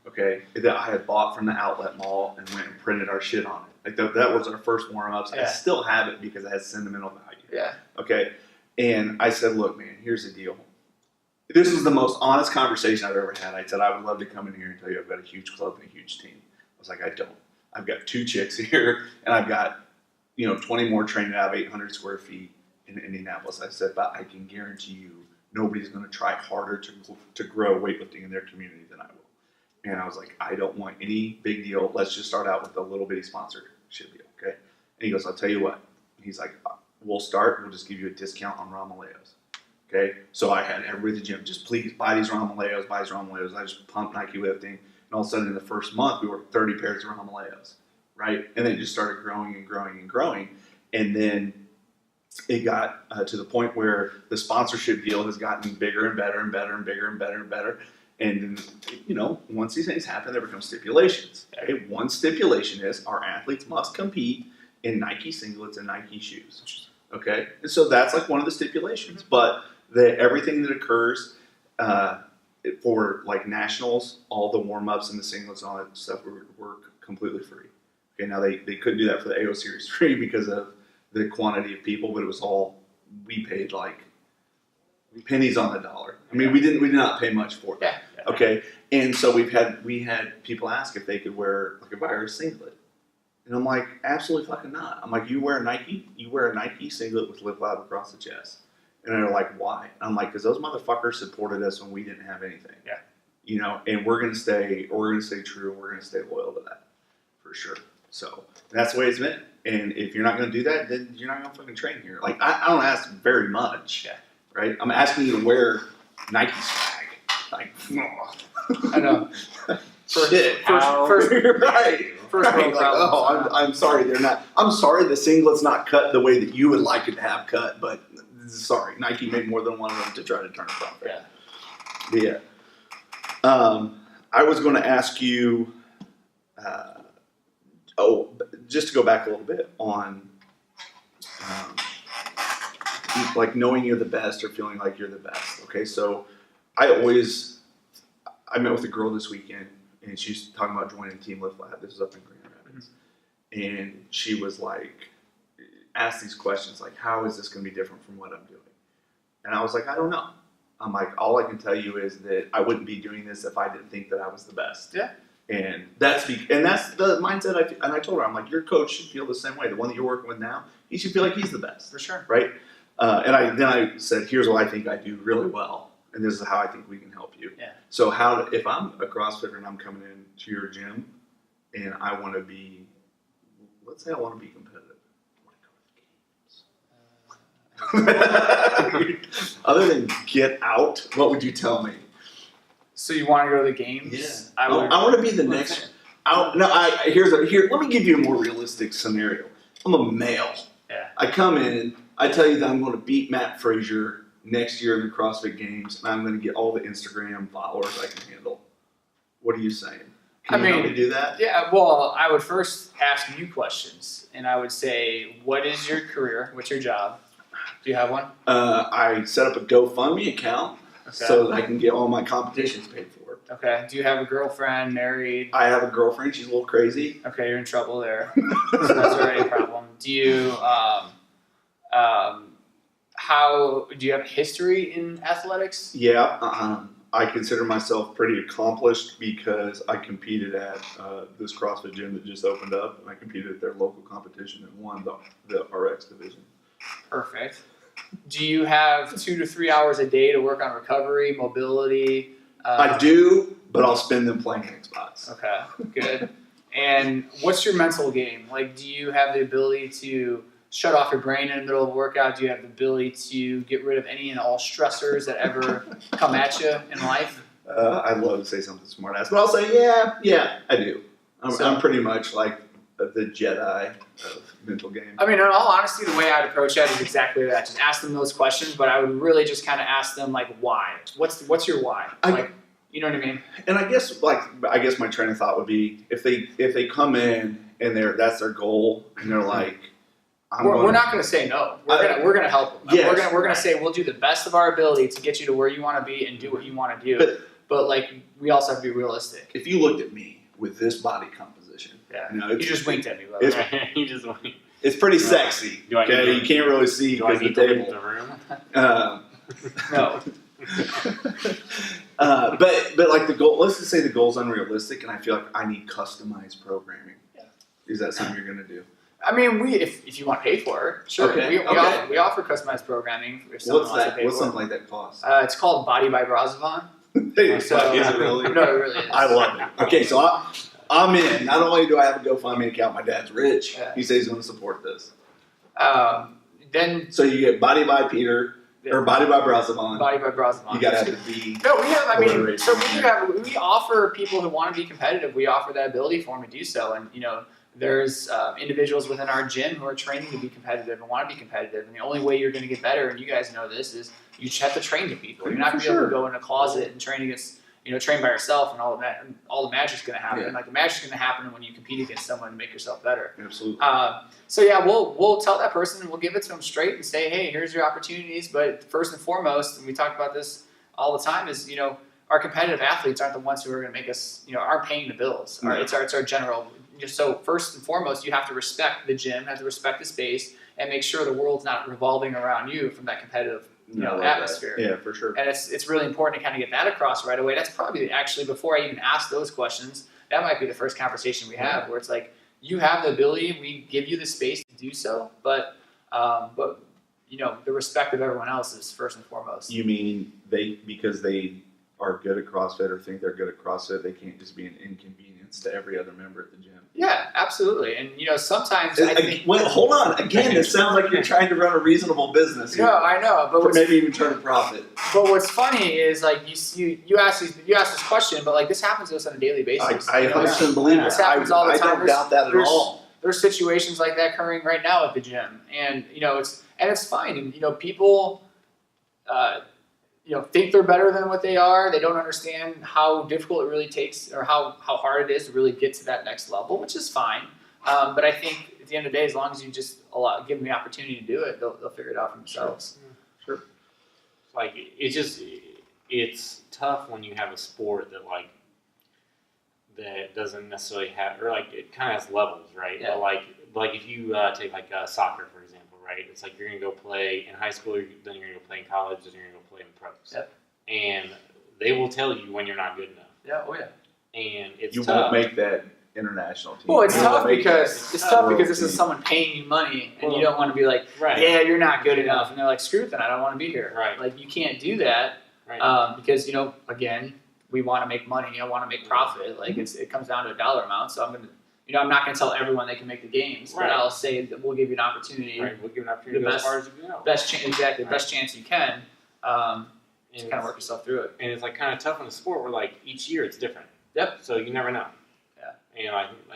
okay, that I had bought from the outlet mall and went and printed our shit on it. Like that was our first warm-ups. I still have it because it has sentimental value. Yeah. Okay. And I said, look, man, here's the deal. This was the most honest conversation I've ever had. I said, I would love to come in here and tell you I've got a huge club and a huge team. I was like, I don't. I've got 2 chicks here, and I've got 20 more training out of 800 square feet in Indianapolis. I said, but I can guarantee you, nobody's going to try harder to grow weightlifting in their community than I will. And I was like, I don't want any big deal. Let's just start out with a little bitty sponsorship deal, okay? And he goes, I'll tell you what. He's like, we'll start. We'll just give you a discount on Romaleos, okay? So I had everybody at the gym, just please buy these Romaleos, buy these Romaleos. I just pumped Nike lifting. And all of a sudden in the first month, we were 30 pairs of Romaleos, right? And then it just started growing and growing and growing. And then it got to the point where the sponsorship deal has gotten bigger and better and better and bigger and better and better. And once these things happen, there become stipulations. Okay? One stipulation is our athletes must compete in Nike singlets and Nike shoes. Okay, and so that's like one of the stipulations. But everything that occurs for like nationals, all the warm ups and the singlets and all that stuff were completely free. Okay, now they couldn't do that for the AO Series free because of the quantity of people, but it was all, we paid like pennies on the dollar. I mean, we did not pay much for it. Yeah. Okay, and so we had people ask if they could wear like a virus singlet, and I'm like, absolutely fucking not. I'm like, you wear a Nike singlet with Live Loud across the chest, and they're like, why? I'm like, because those motherfuckers supported us when we didn't have anything. Yeah. And we're gonna stay true, and we're gonna stay loyal to that for sure. So that's the way it's been. And if you're not going to do that, then you're not going to fucking train here. Like, I don't ask very much, right? I'm asking you to wear Nike swag. Like, I know. Shit. First right. First right. Like, I'm sorry, they're not. I'm sorry the singlet's not cut the way that you would like it to have cut, but sorry, Nike made more than one of them to try to turn a profit. Yeah. I was going to ask you. Just to go back a little bit on, like knowing you're the best or feeling like you're the best. Okay, so I met with a girl this weekend, and she's talking about joining Team Lift Lab. This is up in Grand Rapids, and she was like, asked these questions like, how is this going to be different from what I'm doing? And I was like, I don't know. I'm like, all I can tell you is that I wouldn't be doing this if I didn't think that I was the best. Yeah. And that's the mindset. I told her, I'm like, your coach should feel the same way. The one that you're working with now, he should feel like he's the best, for sure, right? And then I said, here's what I think I do really well. and this is how I think we can help you. Yeah. So if I'm a CrossFitter and I'm coming in to your gym and I want to be, let's say I want to be competitive. Other than get out, what would you tell me? So you want to go to the games? Yeah. I want to be the next. Let me give you a more realistic scenario. I'm a male. Yeah. I come in. I tell you that I'm going to beat Matt Frazier next year in the CrossFit Games, and I'm going to get all the Instagram followers I can handle. What are you saying? Can you help me do that? Yeah. Well, I would first ask you questions, and I would say, "What is your career? What's your job? Do you have one?" I set up a GoFundMe account so that I can get all my competitions paid for. Okay. Do you have a girlfriend, married? I have a girlfriend. She's a little crazy. Okay, you're in trouble there. So that's already a problem. Do you do you have history in athletics? Yeah. I consider myself pretty accomplished because I competed at this CrossFit gym that just opened up, and I competed at their local competition and won the RX division. Perfect. Do you have 2 to 3 hours a day to work on recovery, mobility? I do, but I'll spend them playing Xbox. Okay, good. And what's your mental game? Like, do you have the ability to shut off your brain in the middle of a workout? Do you have the ability to get rid of any and all stressors that ever come at you in life? I'd love to say something smart ass, but I'll say, yeah, I do. I'm pretty much like the Jedi of mental game. I mean, in all honesty, the way I'd approach that is exactly that. Just ask them those questions, but I would really just kind of ask them, like, why? What's your why? You know what I mean? And I guess my train of thought would be if they come in and that's their goal and they're like, we're not going to say no. We're going to help them. Yes, we're going to say we'll do the best of our ability to get you to where you want to be and do what you want to do. But like, we also have to be realistic. If you looked at me with this body composition, you just winked at me. You just winked. It's pretty sexy. Okay, you can't really see because the table. No. But like the goal, let's just say the goal's unrealistic, and I feel like I need customized programming. Yeah. Is that something you're going to do? I mean, if you want to pay for it, sure. Okay. We offer customized programming if someone wants to pay for it. What's something like that cost? It's called Body by Brazovan. Is it really? No, it really is. I love it. Okay, so I'm in. Not only do I have a GoFundMe account, my dad's rich. Yeah. He says he's going to support this. So you get Body by Peter. Yeah. Or Body by Brazovan. Body by Brazovan. You gotta have the B. No, we have. I mean, so we offer people who want to be competitive. We offer that ability for them to do so, and there's individuals within our gym who are training to be competitive and want to be competitive. And the only way you're going to get better, and you guys know this, is you just have to train with people. You're not going to be able to go in a closet and train against, train by yourself, and all the magic's going to happen. Yeah. Like the magic's going to happen when you compete against someone to make yourself better. Absolutely. So yeah, we'll tell that person and we'll give it to them straight and say, hey, here's your opportunities. But first and foremost, and we talk about this all the time, is our competitive athletes aren't the ones who are going to make us, aren't paying the bills. No. It's our general. So first and foremost, you have to respect the gym, have to respect the space, and make sure the world's not revolving around you from that competitive atmosphere. Yeah, for sure. And it's really important to kind of get that across right away. That's probably actually, before I even ask those questions, that might be the first conversation we have, where it's like, you have the ability, we give you the space to do so, but the respect of everyone else is first and foremost. You mean because they are good at CrossFit or think they're good at CrossFit, they can't just be an inconvenience to every other member at the gym? Yeah, absolutely. And sometimes I think. Well, hold on. Again, it sounds like you're trying to run a reasonable business here. No, I know, but maybe even turn a profit. But what's funny is like you ask this question, but like this happens to us on a daily basis. I 100% believe it. This happens all the time. I don't doubt that at all. There's situations like that occurring right now at the gym, and it's fine. And people. Think they're better than what they are. They don't understand how difficult it really takes or how hard it is to really get to that next level, which is fine. But I think at the end of the day, as long as you just give them the opportunity to do it, they'll figure it out for themselves. Sure. Like, it's tough when you have a sport that doesn't necessarily have, or like it kind of has levels, right? Yeah. But like if you take soccer, for example, right? It's like you're going to go play in high school, then you're going to go play in college, then you're going to go play in the pros. Yep. And they will tell you when you're not good enough. Yeah, oh yeah. And it's you tough. won't make that international team. Well, it's tough because this is someone paying you money, and you don't want to be like, yeah, you're not good enough, and they're like, screw it, then I don't want to be here. Right. Like you can't do that. Right. Because again, we want to make money. I want to make profit. Like it comes down to a dollar amount. So I'm not going to tell everyone they can make the games, but I'll say that we'll give you an opportunity. Right. We'll give you an opportunity to go as far as you can go. Best chance you can. To kind of work yourself through it. And it's like kind of tough in the sport where like each year it's different. Yep. So you never know. Yeah.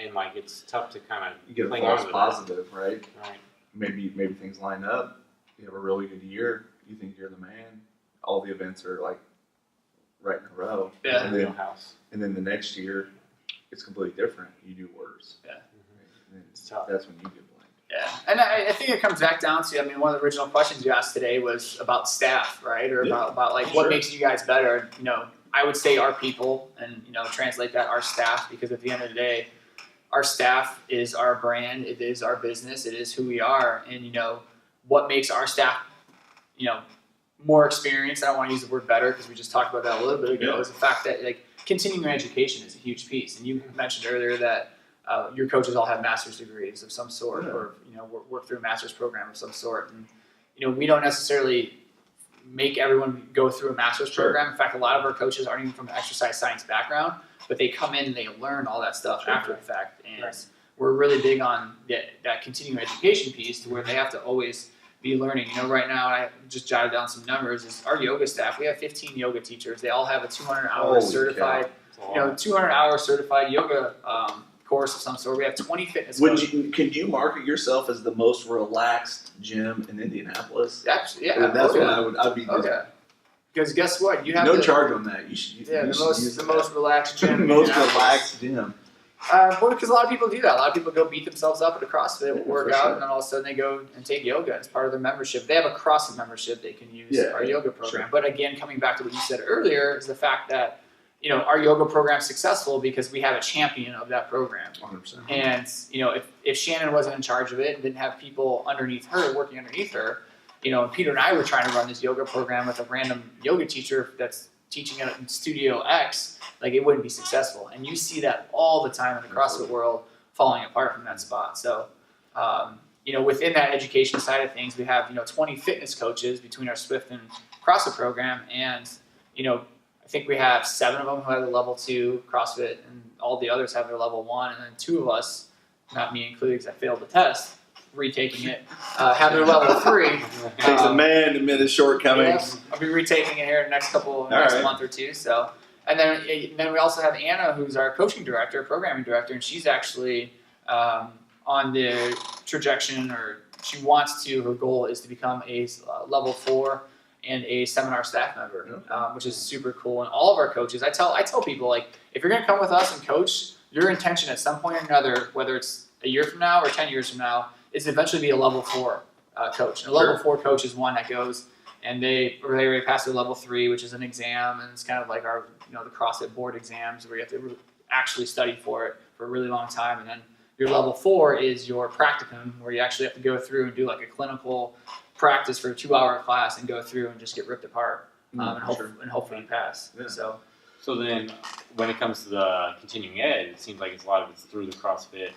And like it's tough to kind of You get a cling false on to positive, right? that. Right. Maybe things line up. You have a really good year. You think you're the man. All the events are like right in a row. Yeah. And then, Wheelhouse. and then the next year, it's completely different. You do worse. Yeah. And It's tough. that's when you get blamed. Yeah, and I think it comes back down to, one of the original questions you asked today was about staff, right? Or about like what makes you guys better. I would say our people, and translate that our staff, because at the end of the day, our staff is our brand, it is our business, it is who we are, and what makes our staff, more experienced. I don't want to use the word better because we just talked about that a little bit ago. Is the fact that like continuing education is a huge piece, and you mentioned earlier that. Your coaches all have master's degrees of some sort, or work through a master's program of some sort, and we don't necessarily make everyone go through a master's program. In fact, a lot of our coaches aren't even from an exercise science background, but they come in and they learn all that stuff after the fact, and we're really big on that continuing education piece to where they have to always be learning. Right now, I just jotted down some numbers. Is our yoga staff? We have 15 yoga teachers. They all have a 200-hour certified, 200-hour certified yoga. Course of some sort. We have 20 fitness coaches. Can you market yourself as the most relaxed gym in Indianapolis? Actually, yeah. That's what I'd be. Because guess what? You have no charge on that. You should. The most relaxed gym. The most relaxed gym. Because a lot of people do that. A lot of people go beat themselves up at a CrossFit workout, and then all of a sudden they go and take yoga as part of their membership. They have a CrossFit membership. They can use our yoga program. But again, coming back to what you said earlier, is the fact that our yoga program is successful because we have a champion of that program. 100%. And, if Shannon wasn't in charge of it and didn't have people underneath her, working underneath her, and Peter and I were trying to run this yoga program with a random yoga teacher that's teaching it in Studio X, like it wouldn't be successful. And you see that all the time in the CrossFit world falling apart from that spot. So, within that education side of things, we have, 20 fitness coaches between our Swift and CrossFit program. And, I think we have 7 of them who have their level 2 CrossFit, and all the others have their level 1, and then 2 of us, not me included because I failed the test, retaking it, have their level 3. Takes a man to admit his shortcomings. I'll be retaking it here in the next month or two. So, and then we also have Anna, who's our coaching director, programming director, and she's actually on the trajectory, or she wants to. Her goal is to become a level 4. And a seminar staff member, which is super cool. And all of our coaches, I tell people, like, if you're gonna come with us and coach, your intention at some point or another, whether it's a year from now or 10 years from now, is to eventually be a level 4 coach. And a level 4 coach is one that goes and they already pass their level 3, which is an exam, and it's kind of like our the CrossFit board exams where you have to actually study for it for a really long time. And then your level 4 is your practicum, where you actually have to go through and do like a clinical practice for a 2-hour class and go through and just get ripped apart and hopefully pass. Yeah. So then, when it comes to the continuing ed, it seems like a lot of it's through the CrossFit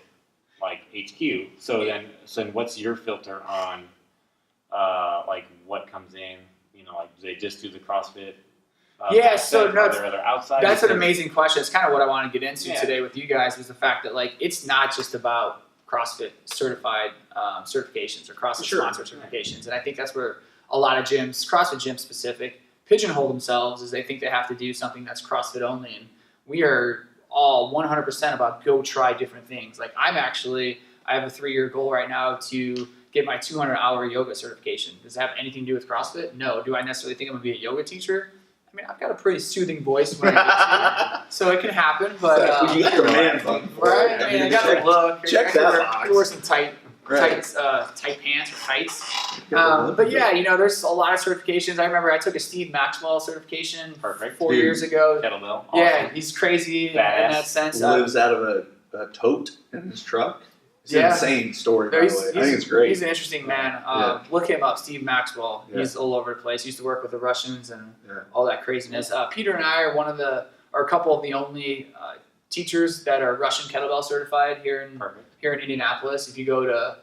like HQ. So then what's your filter on like what comes in? Like do they just do the CrossFit? Are there other outside? That's an amazing question. It's kind of what I want to get into today with you guys, is the fact that like it's not just about CrossFit certified certifications or CrossFit sponsored certifications. And I think that's where a lot of gyms, CrossFit gyms specific, pigeonhole themselves, is they think they have to do something that's CrossFit only. And we are all 100% about go try different things. Like I have a 3-year goal right now to get my 200-hour yoga certification. Does it have anything to do with CrossFit? No. Do I necessarily think I'm going to be a yoga teacher? I've got a pretty soothing voice when I get to, so it can happen. But you got your man bun, right? I got the look. Check that box. I wear some tight pants or tights. But yeah, there's a lot of certifications. I remember I took a Steve Maxwell certification 4 years ago. Kettlebell. Awesome. Yeah, he's crazy in that sense. Lives out of a tote in his truck. It's an insane story, by the way. I think it's great. He's an interesting man. Look him up, Steve Maxwell. He's all over the place. He used to work with the Russians and all that craziness. Peter and I are a couple of the only teachers that are Russian kettlebell certified here in Indianapolis. If you go to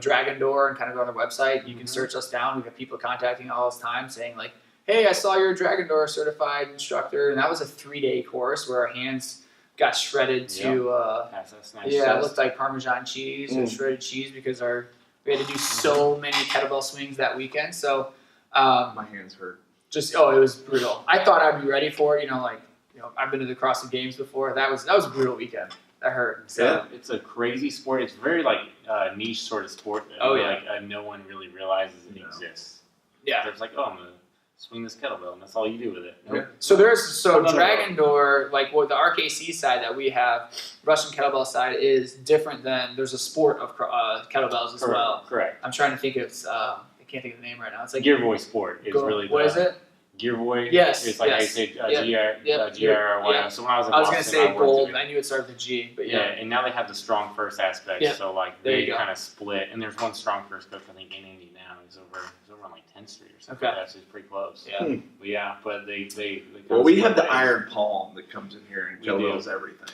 Dragon Door and kind of go on their website, you can search us down. We've got people contacting all this time saying like, hey, I saw you're a Dragon Door certified instructor, and that was a 3-day course where our hands got shredded to, That's nice. it looked like Parmesan cheese or shredded cheese because we had to do so many kettlebell swings that weekend. So, My hands hurt. it was brutal. I thought I'd be ready for it. I've been to the CrossFit Games before. That was a brutal weekend. That hurt. So It's a crazy sport. It's very niche sort of sport that no one really realizes it exists. yeah. There's I'm gonna swing this kettlebell and that's all you do with it. Yeah. So Dragon Door, like what the RKC side that we have, Russian kettlebell side is different than there's a sport of kettlebells as well. Correct. I'm trying to think of I can't think of the name right now. It's like Gearvoy sport is really what is it? Gearvoy. Yes. It's like yes. I say Yep. GRY. Yep. So when I was in I was Boston, gonna say I worked gold. in- I knew it started with a G, but Yeah, and now they have the strong first aspect. Yep. So There they you go. kind of split, and there's one strong first coach I think in Indy now. He's over on 10th Street or something. Okay. Like that, so he's pretty close. Yeah. But yeah, but they Well, we split have the ways. Iron Palm that comes in here and We do. kettlebells everything.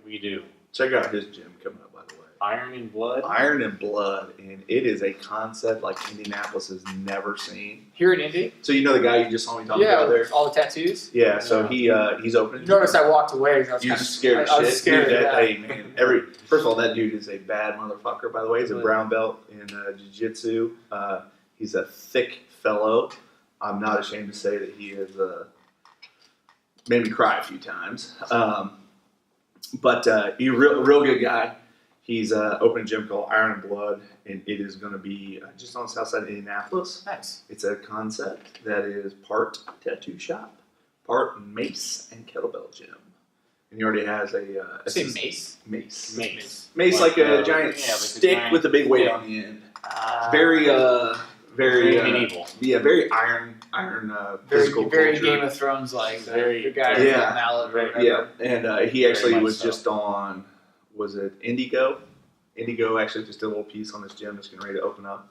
We do Check out his gym coming up, by the way. Iron and Blood. Iron and Blood, and it is a concept like Indianapolis has never seen. Here in Indy. So you know the guy you just saw me talking about there? All the tattoos. Yeah, so he's opening. You notice I walked away. I was You kinda, scared I was shit. scared. Dude, yeah. hey man, first of all, that dude is a bad motherfucker. By the way, he's a brown belt in jiu-jitsu. He's a thick fellow. I'm not ashamed to say that he has made me cry a few times. But he's a real good guy. He's opening a gym called Iron and Blood, and it is going to be just on the south side of Indianapolis. Nice. It's a concept that is part tattoo shop, part mace and kettlebell gym. And he already has a Say mace. Mace like a giant like a stick giant with a big weight stick. on the end. Very medieval. Yeah, very iron physical Very culture. Game of Thrones like. Very- the guy with Yeah. the mallet. Or whatever. Yeah, and he actually much was so. just on, was it Indigo? Indigo actually just did a little piece on this gym that's getting ready to open up.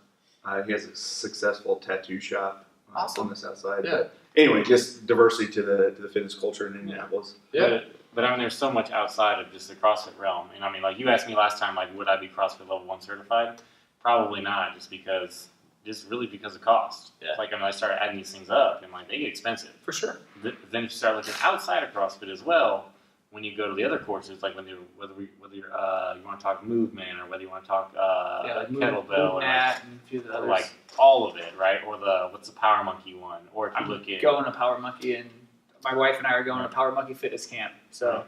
He has a successful tattoo shop Awesome. on the south side. Yeah. But anyway, just diversity to the fitness culture in Indianapolis. Yeah. But I mean, there's so much outside of just the CrossFit realm. And I mean, like you asked me last time, like, would I be CrossFit Level 1 certified? Probably not, just really because of cost. Yeah. Like, I mean, I started adding these things up, and like they get expensive. For sure. Then if you start looking outside of CrossFit as well, when you go to the other courses, like whether you want to talk movement or whether you want to talk kettlebell or Nat and a few of the others. like all of it, right? Or what's the Power Monkey one? Or if you look at going to Power Monkey, and my wife and I are going to Power Monkey Fitness Camp. So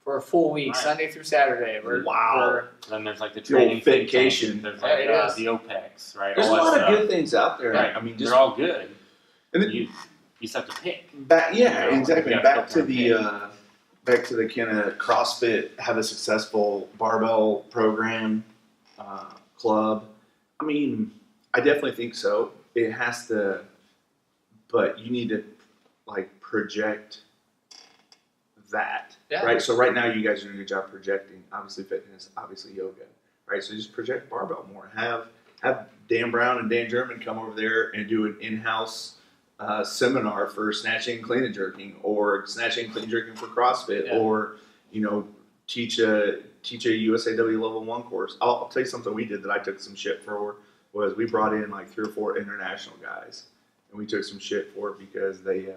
for a full week, Nice. Sunday through Saturday. Wow. then there's like the The old training think tank, fitcation. there's Yeah, like it is. the OPEX, right? There's a All that lot of stuff. good things out there. Right. I mean, They're all good. and then, You just have to pick. yeah, You know, exactly. you gotta Back to filter the kind of CrossFit have a successful barbell program club. I mean, I definitely think so. It has to, but you need to like project that, Yeah. right? So right now you guys are doing a good job projecting, obviously fitness, obviously yoga, right? So just project barbell more. Have Dan Brown and Dan German come over there and do an in-house seminar for snatching and clean and jerking, or snatching and clean and jerking for CrossFit, Yeah. or teach a USAW level 1 course. I'll tell you something we did that I took some shit for was we brought in like 3 or 4 international guys, and we took some shit for it because they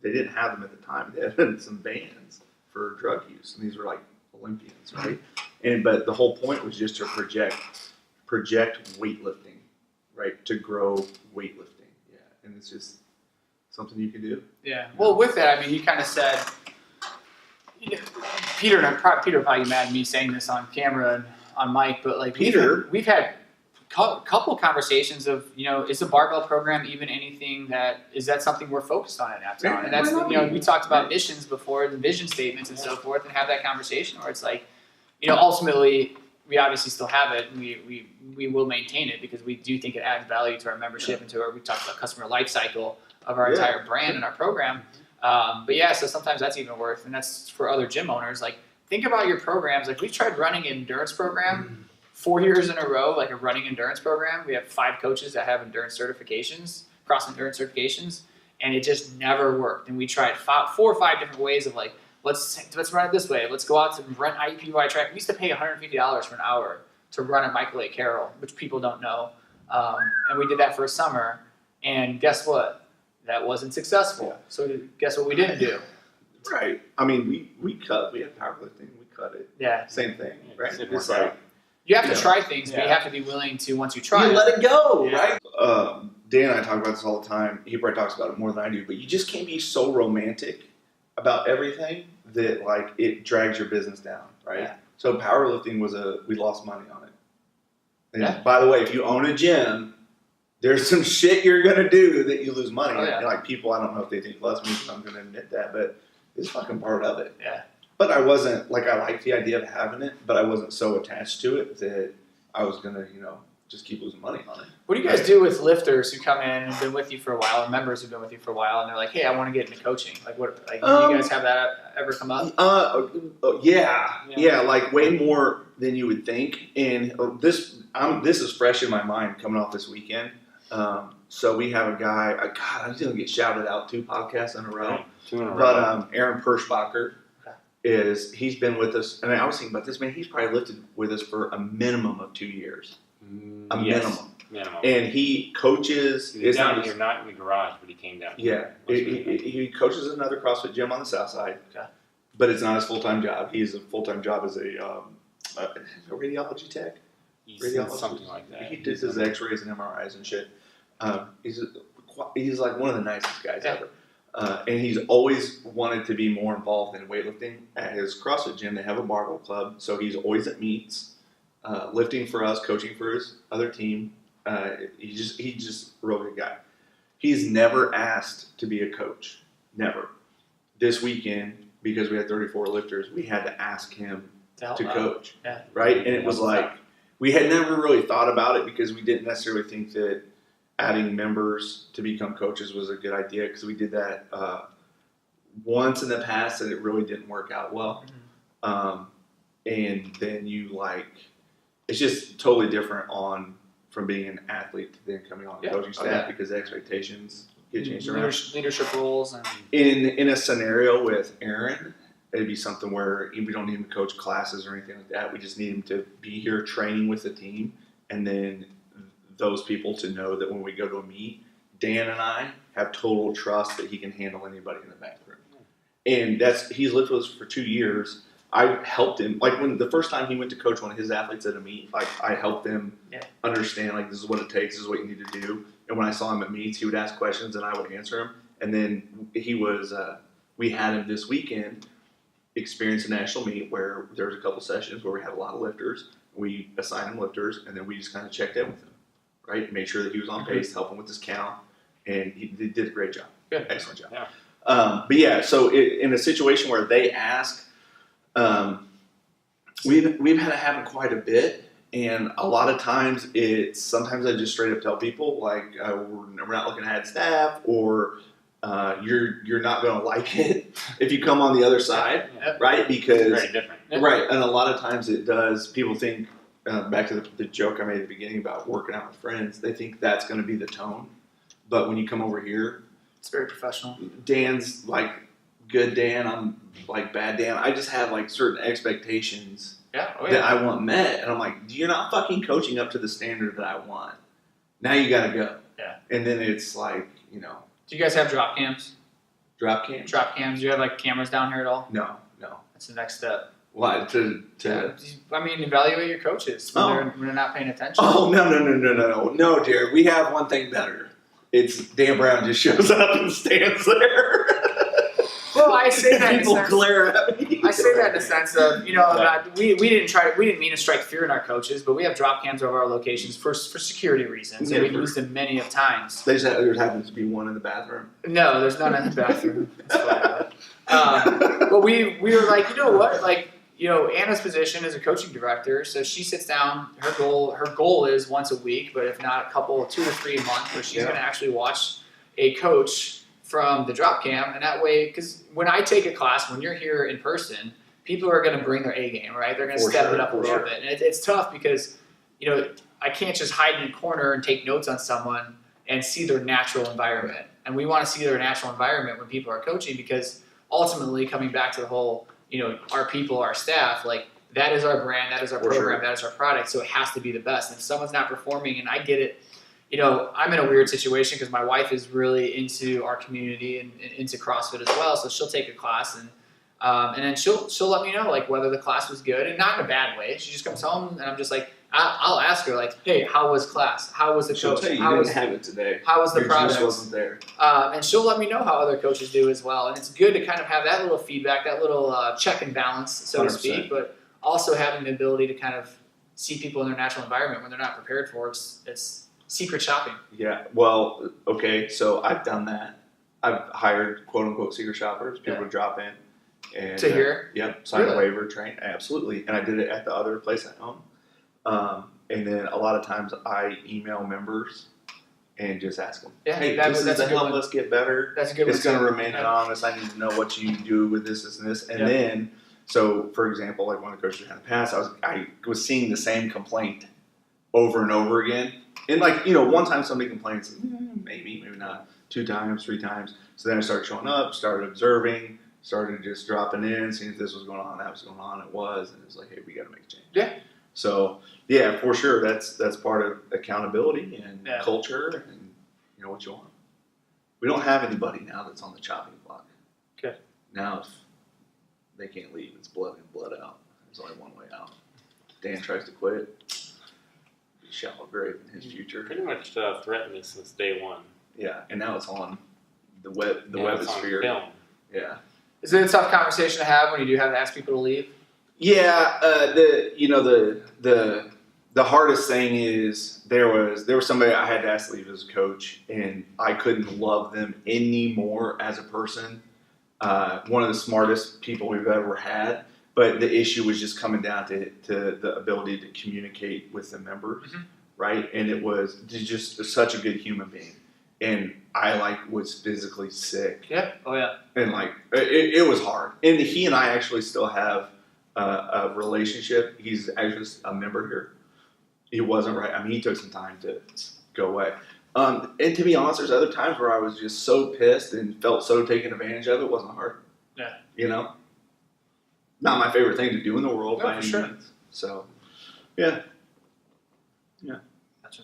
didn't have them at the time. They had some bans for drug use, and these were like Olympians, right? But the whole point was just to project weightlifting, right? To grow weightlifting. Yeah, and it's just something you can do. Yeah. Well, with that, I mean, you kind of said, Peter probably mad at me saying this on camera and on mic, but like we've had a couple conversations of, is the barbell program even anything is that something we're focused on at Naptown? And that's, we talked about missions before, the vision statements and so forth, and have that conversation where it's like, ultimately we obviously still have it, and we will maintain it because we do think it adds value to our membership and to we talked about customer life cycle of our entire brand and our program. But yeah, so sometimes that's even worth, and that's for other gym owners. Like, think about your programs. Like, we've tried running an endurance program 4 years in a row, like a running endurance program. We have 5 coaches that have endurance certifications, cross endurance certifications, and it just never worked. And we tried 4 or 5 different ways of like, let's run it this way. Let's go out to run IUPUI track. We used to pay $150 for an hour to run at Michael A. Carroll, which people don't know. And we did that for a summer. And guess what? that wasn't successful. Yeah. So guess what we didn't do? Right. I mean, we had powerlifting, we cut it. Yeah. Same thing, right? It didn't It's work like out. You have to Yeah. try things, but you Yeah. have to be willing to, once you try you it. let it go, Yeah. right? Dan and I talk about this all the time. He probably talks about it more than I do, but you just can't be so romantic about everything that like it drags your business down, right? Yeah. So powerlifting we lost money on it. And Yeah. by the way, if you own a gym, there's some shit you're gonna do that you lose money. Oh, yeah. And like people, I don't know if they think less of me, but I'm gonna admit that, but it's fucking part of it. Yeah. But I wasn't like I liked the idea of having it, but I wasn't so attached to it that I was gonna, just keep losing money on it. What do you guys do with lifters who come in and have been with you for a while, or members who've been with you for a while, and they're like, "Hey, I want to get into coaching." Like, do you guys have that ever come up? Yeah, like way more than you would think. And this is fresh in my mind coming off this weekend. So we have a guy. God, I'm just gonna get shouted out 2 podcasts in a row. 2 in a row. But Aaron Perschbacher he's been with us, and I was thinking about this, man. He's probably lifted with us for a minimum of 2 years, Yes. minimum. And he coaches. He's down here, not in the garage, but he came down. Yeah, he coaches another CrossFit gym on the south side, but it's not his full-time job. He's a full-time job as a radiology tech. Something like that. He does his X-rays and MRIs and shit. He's like one of the nicest guys ever. And he's always wanted to be more involved in weightlifting. At his CrossFit gym, they have a barbell club, so he's always at meets, lifting for us, coaching for his other team. He's just a real good guy. He's never asked to be a coach, never. This weekend, because we had 34 lifters, we had to ask him to coach, right? And it was like we had never really thought about it because we didn't necessarily think that adding members to become coaches was a good idea, because we did that once in the past and it really didn't work out well. And then it's just totally different from being an athlete to then coming on the coaching staff, because the expectations get changed around. Leadership roles and In a scenario with Aaron, it'd be something where we don't need him to coach classes or anything like that. We just need him to be here training with the team, and then those people to know that when we go to a meet, Dan and I have total trust that he can handle anybody in the bathroom. And he's lived with us for 2 years. I helped him, like when the first time he went to coach one of his athletes at a meet, like I helped him understand, like, this is what it takes, this is what you need to do. And when I saw him at meets, he would ask questions and I would answer him. And then we had him this weekend experience a national meet where there was a couple sessions where we had a lot of lifters. We assigned him lifters, and then we just kind of checked in with him, right? Made sure that he was on pace, help him with his count, and he did a great job. Good. Excellent job. Yeah. But yeah, so in a situation where they ask, we've had it happen quite a bit, and a lot of times sometimes I just straight up tell people, like, we're not looking to add staff, or you're not going to like it if you come on the other side, right? Because It's very different. right, and a lot of times it does. People think, back to the joke I made at the beginning about working out with friends, they think that's going to be the tone. But when you come over here, it's very professional. Dan's like good Dan, I'm like bad Dan. I just have like certain expectations that I want met, and I'm like, you're not fucking coaching up to the standard that I want. Now you got to go. Yeah. And then it's like, Do you guys have drop cams? drop cam. Drop cams. Do you have like cameras down here at all? No. That's the next step. Why to? Evaluate your coaches when they're not paying attention. Oh no, Jared. We have one thing better. It's Dan Brown just shows up and stands there. Well, I say that People in a sense, glare at me. I say that in the sense of, we didn't mean to strike fear in our coaches, but we have drop cams over our locations for security reasons, and we've used them many of times. There happens to be one in the bathroom. No, there's none in the bathroom. But we were like, you know what? Like, Anna's position is a coaching director, so she sits down. Her goal is once a week, but if not, 2 or 3 a month, where she's going to actually watch a coach from the drop cam, and that way, because when I take a class, when you're here in person, people are going to bring their A game, right? They're going to step it up a little bit, and it's tough because I can't just hide in a corner and take notes on someone and see their natural environment. And we want to see their natural environment when people are coaching, because ultimately, coming back to the whole, our people, our staff, like, that is our brand, that is our program, that is our product, so it has to be the best. And if someone's not performing, and I get it, I'm in a weird situation because my wife is really into our community and into CrossFit as well. So she'll take a class and then she'll let me know like whether the class was good, and not in a bad way. She just comes home and I'm just like, I'll ask her like, hey, how was class? How was the She'll coach? tell you How you was didn't have it today. how was the Your product? juice wasn't there. And she'll let me know how other coaches do as well. And it's good to kind of have that little feedback, that little check and balance, so to 100%. speak, but also having the ability to kind of see people in their natural environment when they're not prepared for it. It's secret shopping. Yeah. Well, okay. So I've done that. I've hired quote unquote secret shoppers, people to drop in and To here? Yep. Sign a Really? waiver, train. Absolutely. And I did it at the other place I own. And then a lot of times I email members and just ask them, Yeah, hey, that's this is a to good help one. us get better. That's a good one. It's going to too. remain Yeah. anonymous. I need to know what you do with this and this. And Yeah. then, so for example, like one of the coaches in the past, I was seeing the same complaint over and over again. And like, one time somebody complains, maybe not, 2 times, 3 times. So then I started showing up, started observing, started just dropping in, seeing if this was going on, that was going on. It was, and it was like, hey, we got to make a change. Yeah. So yeah, for sure, that's part of accountability and culture and what you want. We don't have anybody now that's on the chopping block. Okay. Now if they can't leave, it's blood in, blood out. There's only one way out. Dan tries to quit. Shallow grave in his future. Pretty much threatened me since day one. Yeah, and now it's on the web, the Now it's on webosphere. film. Yeah. Is it a tough conversation to have when you do have to ask people to leave? Yeah, the hardest thing is there was somebody I had to ask to leave as a coach, and I couldn't love them anymore as a person. One of the smartest people we've ever had, but the issue was just coming down to the ability to communicate with the members, right? And it was just such a good human being, and I was physically sick. Yeah. Oh yeah. And it was hard. And he and I actually still have a relationship. He's actually a member here. He wasn't right. I mean, he took some time to go away. And to be honest, there's other times where I was just so pissed and felt so taken advantage of. It wasn't hard. Yeah. Not my favorite thing to do in the world No, by for any sure. means. So, yeah. Gotcha.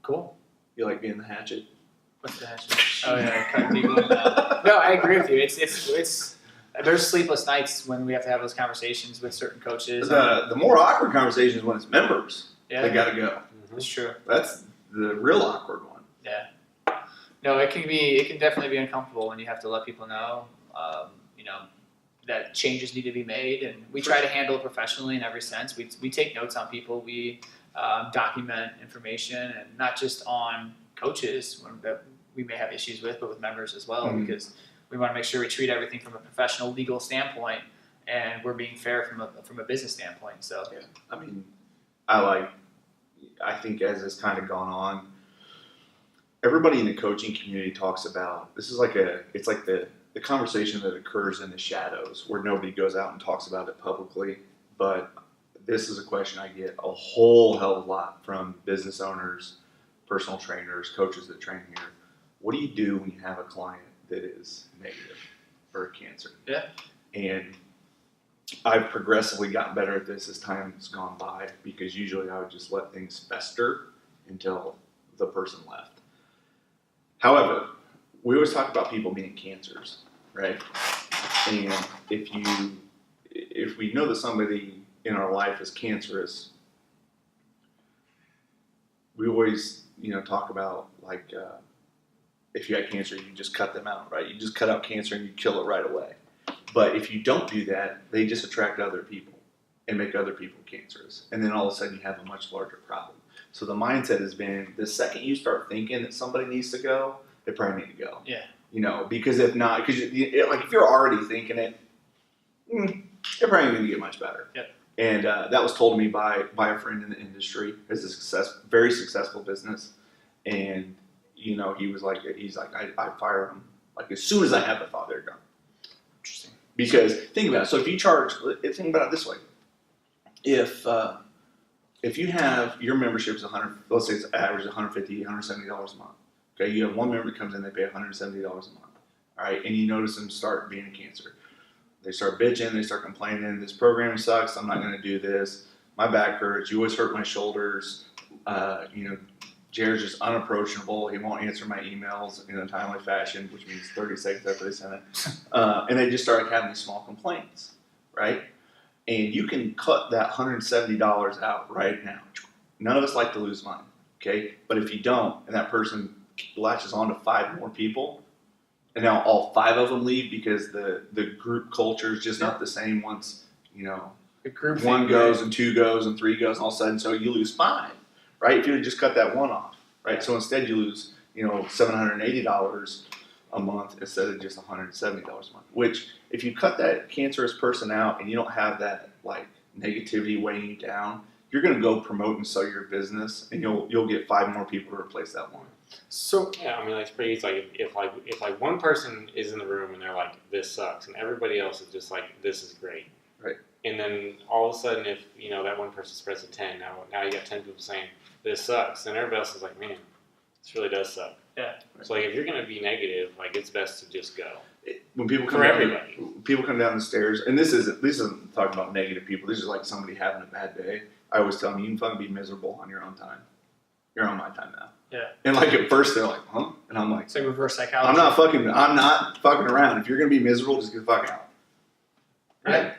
Cool. You like being the hatchet? What's the hashtag? Oh yeah, cutting people. No, I agree with you. It's there's sleepless nights when we have to have those conversations with certain coaches. The more awkward conversations when it's members. Yeah, They got to go. That's true. That's the real awkward one. Yeah. No, it can definitely be uncomfortable when you have to let people know, that changes need to be made, and we try to handle it professionally in every sense. We take notes on people. We document information, and not just on coaches that we may have issues with, but with members as well, because we want to make sure we treat everything from a professional legal standpoint, and we're being fair from a business standpoint. So yeah, I mean, I think as it's kind of gone on, everybody in the coaching community talks about this is it's like the conversation that occurs in the shadows where nobody goes out and talks about it publicly, but this is a question I get a whole hell of a lot from business owners, personal trainers, coaches that train here. What do you do when you have a client that is negative for cancer? Yeah. And I've progressively gotten better at this as time has gone by, because usually I would just let things fester until the person left. However, we always talk about people being cancers, right? And if we know that somebody in our life is cancerous, we always, talk about if you had cancer, you just cut them out, right? You just cut out cancer and you kill it right away. But if you don't do that, they just attract other people and make other people cancerous. And then all of a sudden you have a much larger problem. So the mindset has been, the second you start thinking that somebody needs to go, they probably need to go. Yeah. Because if not, if you're already thinking it, they're probably going to get much better. Yep. And that was told to me by a friend in the industry. It's a very successful business. And, he was like, I fire them. Like as soon as I have the thought, they're gone. Interesting. Because think about it. So if you charge, think about it this way. If you have your membership is let's say it's average $150, $170 a month. Okay, you have one member that comes in, they pay $170 a month. All right, and you notice them start being a cancer. They start bitching, they start complaining. This program sucks. I'm not going to do this. My back hurts. You always hurt my shoulders. Jared's just unapproachable. He won't answer my emails in a timely fashion, which means 30 seconds after they send it. And they just started having these small complaints, right? And you can cut that $170 out right now. None of us like to lose money, okay? But if you don't, and that person latches on to 5 more people, and now all 5 of them leave because the group culture is just not the same once, The group 1 goes and 2 goes and 3 goes, and all of a sudden, so you lose 5, right? If you would just cut that 1 off, right? So instead you lose, $780 a month instead of just $170 a month. Which, if you cut that cancerous person out and you don't have that negativity weighing you down, you're going to go promote and sell your business, and you'll get 5 more people to replace that 1. So yeah, I mean, it's pretty easy. If one person is in the room and they're like, this sucks, and everybody else is just like, this is great. Right. And then all of a sudden, if that one person spreads a 10, now you got 10 people saying this sucks, and everybody else is like, man, this really does suck. Yeah. So if you're gonna be negative, it's best to just go. When people come For down, everybody. people come down the stairs, and this isn't talking about negative people. This is like somebody having a bad day. I always tell them, you can fucking be miserable on your own time. You're on my time now. Yeah. And at first they're like, huh? And I'm like, it's like reverse psychology. I'm not fucking around. If you're gonna be miserable, just get the fuck out. Right?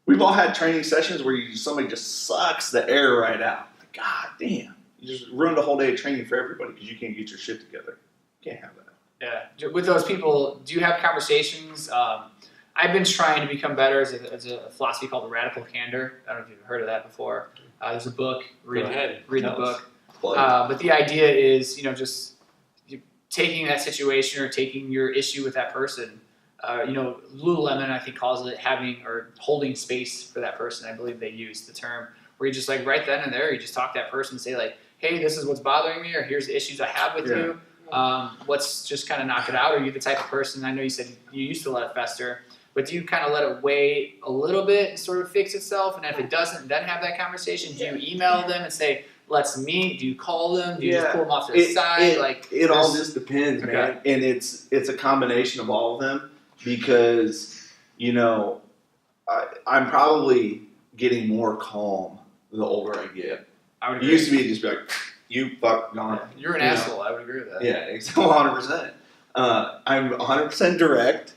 We've all had training sessions where somebody just sucks the air right out. God damn. You just ruined a whole day of training for everybody because you can't get your shit together. You can't have that. Yeah. With those people, do you have conversations? I've been trying to become better as a philosophy called the radical candor. I don't know if you've heard of that before. There's a book. Read the book. But the idea is, just taking that situation or taking your issue with that person. Lululemon, I think, calls it having or holding space for that person. I believe they use the term where you just right then and there, you just talk to that person and say hey, this is what's bothering me, or here's the issues I have with you. Let's just kind of knock it out. Are you the type of person, I know you said you used to let it fester, but do you kind of let it weigh a little bit and sort of fix itself? And if it doesn't, then have that conversation? Do you email them and say, let's meet? Do you call them? Do you just pull them off to the side? It all just depends, man. And it's a combination of all of them because, I'm probably getting more calm the older I get. I would It agree. used to be just be like, you fuck gone. You're an asshole. I would agree with that. Yeah, 100%. I'm 100% direct.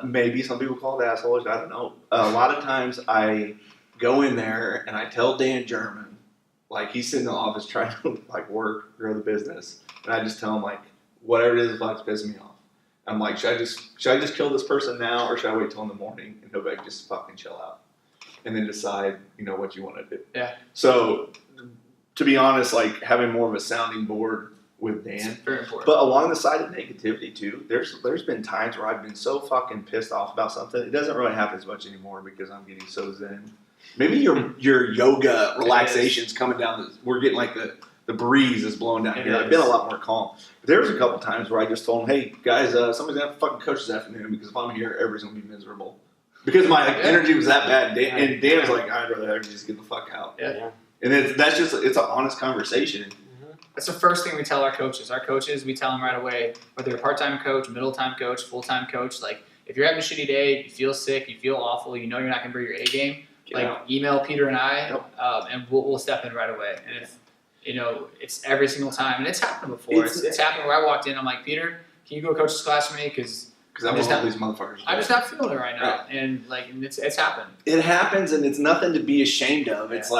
Maybe some people call it assholes. I don't know. A lot of times I go in there and I tell Dan German, he's sitting in the office trying to work, grow the business, and I just tell him whatever it is that's pissing me off. I'm like, should I just kill this person now, or should I wait till in the morning? And he'll be like, just fucking chill out, and then decide what you want to do. Yeah. So, to be honest, having more of a sounding board with Dan. It's very important. But along the side of negativity too, there's been times where I've been so fucking pissed off about something. It doesn't really happen as much anymore because I'm getting so zen. Maybe your yoga relaxation's coming down. We're getting the breeze is blowing down here. I've been a lot more calm. But there was a couple times where I just told them, hey guys, somebody's gonna have to fucking coach this afternoon because if I'm here, everybody's gonna be miserable. Because my energy was that bad. And Dan was like, I'd rather just get the fuck out. Yeah. And that's just it's an honest conversation. That's the first thing we tell our coaches. Our coaches, we tell them right away, whether you're a part-time coach, middle-time coach, full-time coach, if you're having a shitty day, you feel sick, you feel awful, you're not going to bring your A game, email Peter and I, and we'll step in right away. And if, it's every single time, and it's happened before. It's happened where I walked in, I'm like, Peter, can you go coach this class for me? Because I'm just not these motherfuckers. I'm just not feeling it right now. Right. And it's happened. It happens, and it's nothing to be ashamed of. It's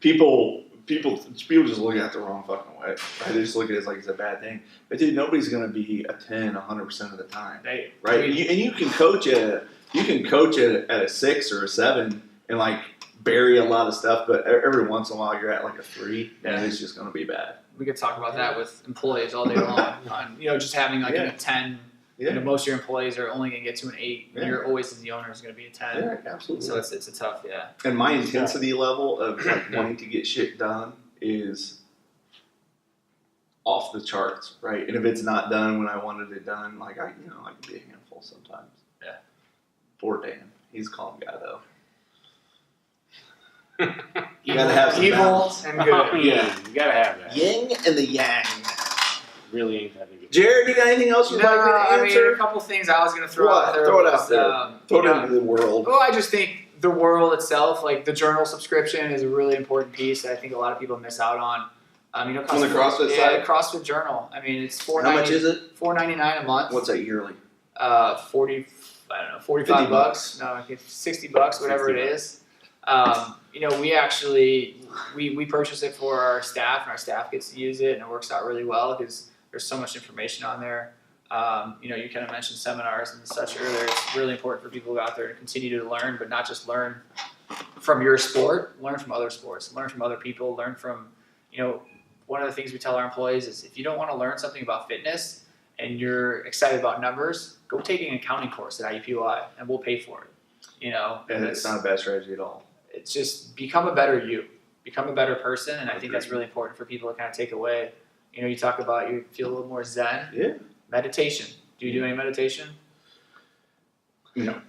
people just look at it the wrong fucking way. Right? They just look at it as it's a bad thing. But dude, nobody's gonna be a 10 100% of the time. Right? And you can coach at a 6 or a 7 and bury a lot of stuff, but every once in a while you're at a 3 and it's just gonna be bad. We could talk about that with employees all day long. On just having a 10. Yeah. Most of your employees are only going to get to an 8. Yeah. You're always, as the owner, is going to be a 10. Yeah, absolutely. So it's a tough, And my intensity level of wanting to get shit done is off the charts, right? And if it's not done when I wanted it done, I can be a handful sometimes. Yeah. Poor Dan. He's a calm guy though. You gotta have some evil balance. And good. Yeah, you gotta have that. Yin and the yang. Really ain't that big. Jared, you got anything else you'd like me to answer? A couple things I was going to throw out there. Throw it out there. Throw it into the world. Well, I just think the world itself, like the journal subscription is a really important piece that I think a lot of people miss out on. On the CrossFit side? CrossFit Journal. I mean, it's How much is it? $4.99 a month. What's that yearly? 45 bucks. No, $60, whatever it is. We purchase it for our staff, and our staff gets to use it, and it works out really well because there's so much information on there. You kind of mentioned seminars and such earlier. It's really important for people to go out there and continue to learn, but not just learn from your sport, learn from other sports, learn from other people, learn from, one of the things we tell our employees is if you don't want to learn something about fitness and you're excited about numbers, go take an accounting course at IUPUI and we'll pay for it. And it's not a bad strategy at all. It's just become a better you, become a better person, and I think that's really important for people to kind of take away. You talk about you feel a little more zen. Yeah. Meditation. Do you do any meditation? No.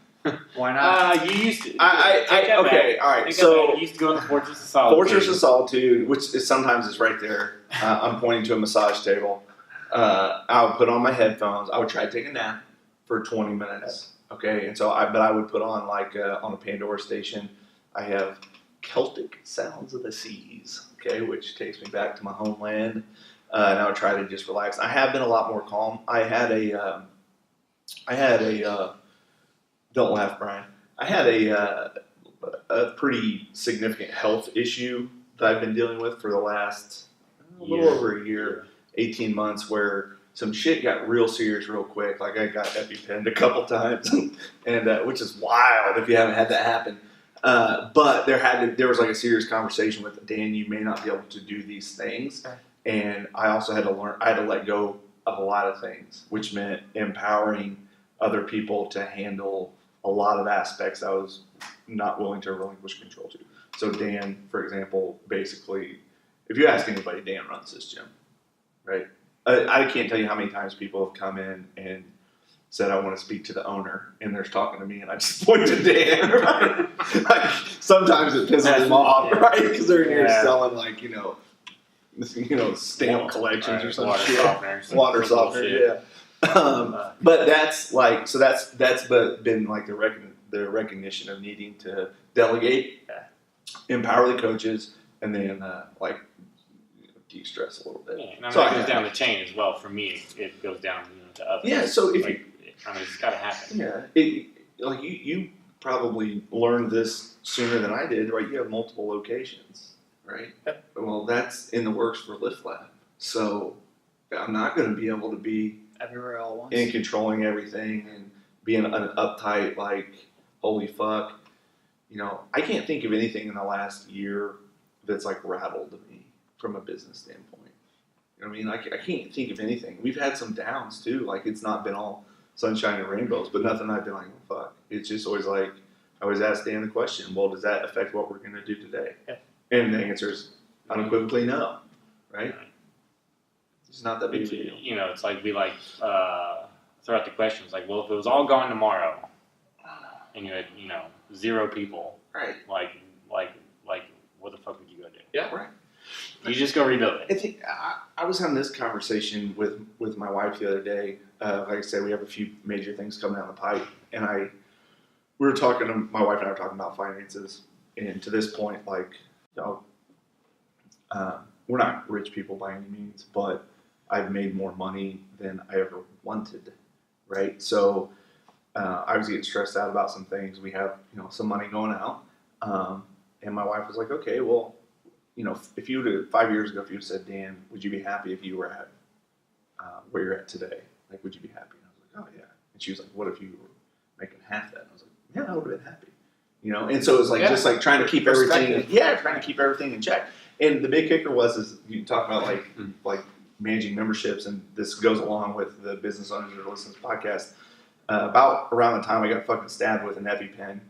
Why not? You used to. Okay, all right. So you used to go in the Fortress of Solitude. Fortress of Solitude, which is sometimes is right there. I'm pointing to a massage table. I would put on my headphones. I would try to take a nap for 20 minutes. Okay, and so I would put on on a Pandora station. I have Celtic Sounds of the Seas. Okay, which takes me back to my homeland. And I would try to just relax. I have been a lot more calm. I had a don't laugh, Brian. I had a pretty significant health issue that I've been dealing with for the last a little over a year, 18 months, where some shit got real serious real quick. Like I got EpiPenned a couple times, and which is wild if you haven't had that happen. But there was like a serious conversation with Dan. You may not be able to do these things, and I also had to learn. I had to let go of a lot of things, which meant empowering other people to handle a lot of aspects I was not willing to relinquish control to. So Dan, for example, basically, if you ask anybody, Dan runs this gym, right? I can't tell you how many times people have come in and said, I want to speak to the owner, and they're talking to me, and I just point to Dan, right? Like, sometimes it pisses them off, right? Because they're here selling, stamp collections or some shit. Water softener, but that's been like the recognition of needing to delegate, empower the coaches, and then de-stress a little bit. Yeah, and it goes down the chain as well. For me, it goes down to others. Yeah, so if it's got to happen. Yeah, you probably learned this sooner than I did, right? You have multiple locations, right? Yep. Well, that's in the works for Lift Lab. So I'm not going to be able to be everywhere all at once and controlling everything and being an uptight, holy fuck. I can't think of anything in the last year that's rattled me from a business standpoint. I mean, I can't think of anything. We've had some downs too. It's not been all sunshine and rainbows, but nothing I've been oh fuck. It's just always I always ask Dan the question, well, does that affect what we're going to do today? Yeah. And the answer is unequivocally no, right? It's not that big of a deal. It's we throw out the questions well, if it was all gone tomorrow and you had, 0 people, right? What the fuck would you go do? Yeah, right. You just go rebuild it. I think I was having this conversation with my wife the other day. Like I said, we have a few major things coming down the pipe, and we were talking. My wife and I were talking about finances, and to this point, we're not rich people by any means, but I've made more money than I ever wanted, right? So I was getting stressed out about some things. We have some money going out, and my wife was like, okay, well. If you would have 5 years ago, if you had said, Dan, would you be happy if you were at where you're at today? Would you be happy? And I was like, oh yeah. And she was like, what if you were making half that? And I was like, yeah, I would have been happy. And so it was just trying to keep everything, trying to keep everything in check. And the big kicker is you talk about like managing memberships, and this goes along with the business owners that are listening to this podcast. About around the time I got fucking stabbed with an EpiPen,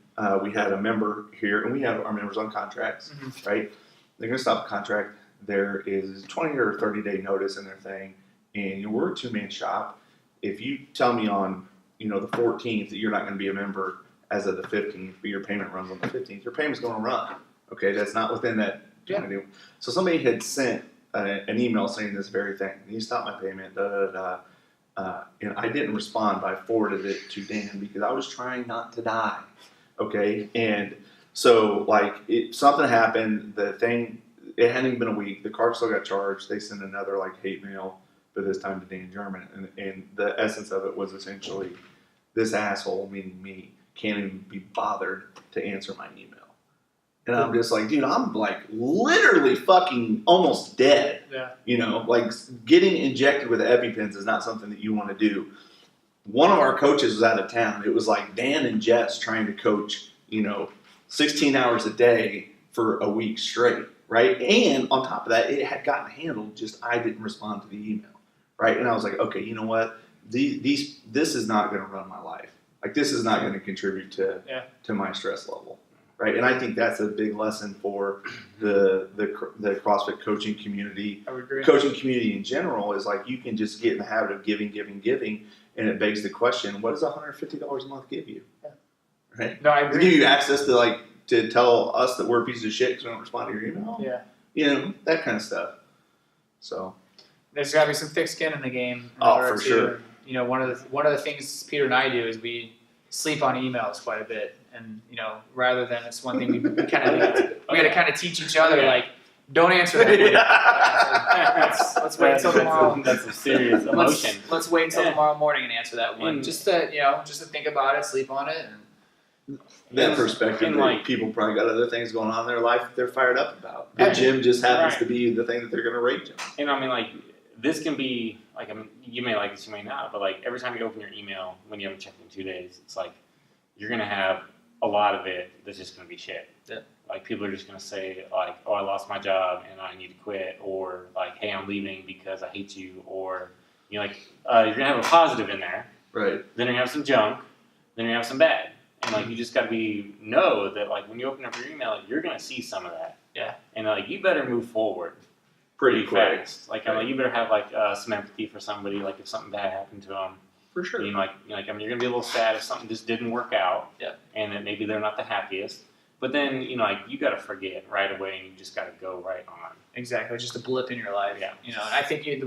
we had a member here, and we have our members on contracts, right? They're going to stop a contract. There is 20 or 30-day notice in their thing, and we're a 2-man shop. If you tell me on, the 14th that you're not going to be a member as of the 15th, but your payment runs on the 15th, your payment's going to run. Okay, that's not within that. Yeah. So somebody had sent an email saying this very thing. You stop my payment, and I didn't respond, but I forwarded it to Dan because I was trying not to die. Okay, and So like something happened, it hadn't even been a week. The car still got charged. They sent another like hate mail, but this time to Dan German, and the essence of it was essentially this asshole, meaning me, can't even be bothered to answer my email. And I'm just like, dude, I'm like literally fucking almost dead. Yeah. You know, like getting injected with EpiPens is not something that you want to do. One of our coaches was out of town. It was like Dan and Jess trying to coach, 16 hours a day for a week straight, right? And on top of that, it had gotten handled, just I didn't respond to the email, right? And I was like, okay, you know what? This is not going to run my life. Like this is not going to contribute to my stress level. Right, and I think that's a big lesson for the CrossFit coaching community. I would agree. Coaching community in general is like you can just get in the habit of giving, and it begs the question: what does $150 a month give you? Yeah. Right? No, I It agree. give you access to tell us that we're pieces of shit because we don't respond to your email. Yeah. That kind of stuff. So There's got to be some thick skin in the game. In Oh, order for to, sure. One of the things Peter and I do is we sleep on emails quite a bit, and rather than it's one thing we got to kind of teach each other like don't answer that. Let's wait until tomorrow. That's a serious emotion. Let's wait until tomorrow morning and answer that one. Just to think about it, sleep on it. And that perspective, and like people probably got other things going on in their life that they're fired up about. The gym just happens to be the thing that they're going to rate them. And I mean, like, this can be, like, you may like this, you may not, but, like, every time you open your email when you haven't checked in 2 days, it's like, you're going to have a lot of it that's just going to be shit. Yeah. Like, people are just going to say, like, oh, I lost my job and I need to quit, or, like, hey, I'm leaving because I hate you, or, you're going to have a positive in there. Right. Then you're going to have some junk. Then you're going to have some bad. And, like, you just got to know that, like, when you open up your email, you're going to see some of that. Yeah. And, like, you better move forward Pretty quick. fast. Like, I mean, you better have, like, some empathy for somebody, like, if something bad happened to them. For sure. You're going to be a little sad if something just didn't work out. Yeah. And that maybe they're not the happiest. But then, you got to forget right away and you just got to go right on. Exactly, just a blip in your life. Yeah. And I think you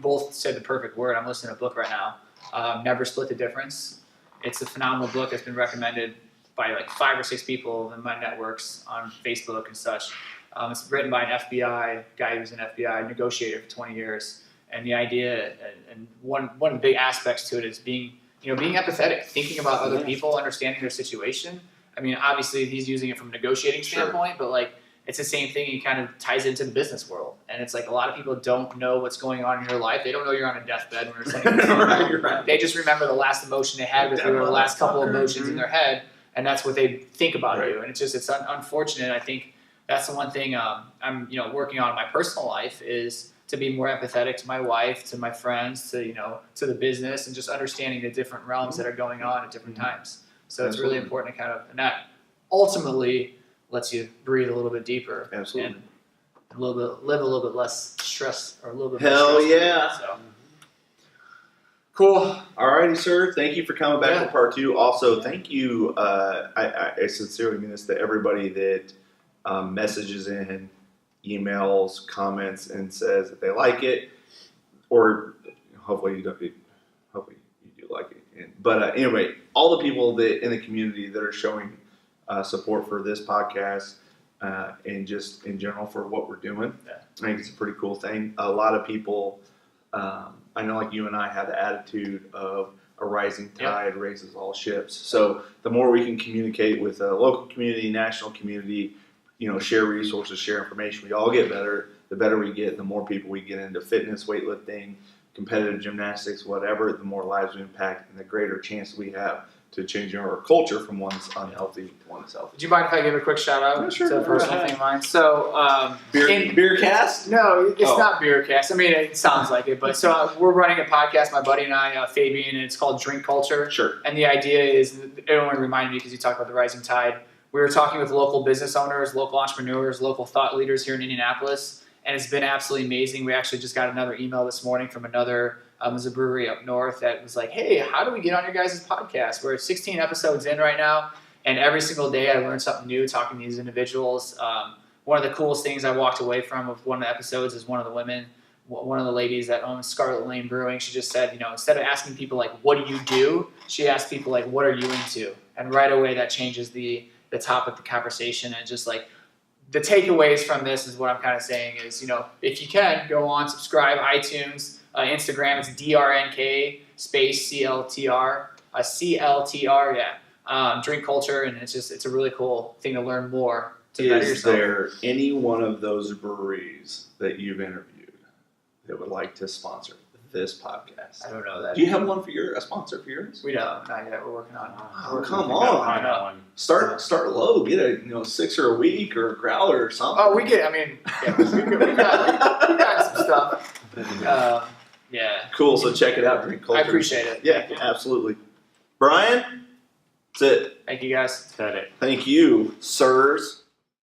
both said the perfect word. I'm listening to a book right now, Never Split the Difference. It's a phenomenal book. It's been recommended by like 5 or 6 people in my networks on Facebook and such. It's written by an FBI guy who was an FBI negotiator for 20 years. And the idea, and one of the big aspects to it is being empathetic, thinking about other people, understanding their situation. I mean, obviously he's using it from a negotiating standpoint, but like it's the same thing. He kind of ties into the business world, and it's like a lot of people don't know what's going on in your life. They don't know you're on a deathbed when you're sending them. Right. They just remember the last emotion they had with you, or the last couple of emotions in their head, and that's what they think about you. And it's unfortunate. I think that's the one thing I'm working on in my personal life is to be more empathetic to my wife, to my friends, to the business, and just understanding the different realms that are going on at different times. So it's really important to and that ultimately lets you breathe a little bit deeper. Absolutely. And live a little bit less stress, or a little bit Hell more stress. yeah. So. Cool. Alrighty, sir. Thank you for coming back for part 2. Also, thank you. I sincerely mean this to everybody that messages in, emails, comments, and says that they like it, or hopefully you don't. Hopefully you do like it. But anyway, all the people that in the community that are showing support for this podcast and just in general for what we're doing, I think it's a pretty cool thing. A lot of people, I know, like you and I, have the attitude of a rising tide raises all ships. So the more we can communicate with a local community, national community, share resources, share information, we all get better. The better we get, the more people we get into fitness, weightlifting, competitive gymnastics, whatever, the more lives we impact and the greater chance we have to change our culture from one that's unhealthy to one that's healthy. Do you mind if I give a quick shout out to a personal thing of mine? So, Beer cast? No, it's not beer cast. I mean, it sounds like it, but so we're running a podcast, my buddy and I, Fabian, and it's called Drink Culture. Sure. And the idea is, it only reminded me because you talked about the rising tide. We were talking with local business owners, local entrepreneurs, local thought leaders here in Indianapolis, and it's been absolutely amazing. We actually just got another email this morning from another there's a brewery up north that was like, hey, how do we get on your guys' podcast? We're 16 episodes in right now, and every single day I learn something new talking to these individuals. One of the coolest things I walked away from of one of the episodes is one of the ladies that owns Scarlet Lane Brewing. She just said, instead of asking people like, what do you do? She asked people like, what are you into? And right away that changes the the top of the conversation, and just like the takeaways from this is what I'm kind of saying is, if you can go on, subscribe, iTunes, Instagram, it's DRNK space CLTR, CLTR, yeah. Drink culture, and it's a really cool thing to learn more to better Is yourself. there any one of those breweries that you've interviewed that would like to sponsor this podcast? I don't know that. Do you have one for a sponsor for yours? We don't. Not yet. We're working on it. Oh, come Gotta on. find that one. Start low. Get a 6er a week or a growler or something. Oh, we've got some stuff. Yeah. Cool. So check it out. Drink culture. I appreciate it. Yeah, absolutely. Brian, that's it. Thank you guys. Cut it. Thank you, sirs.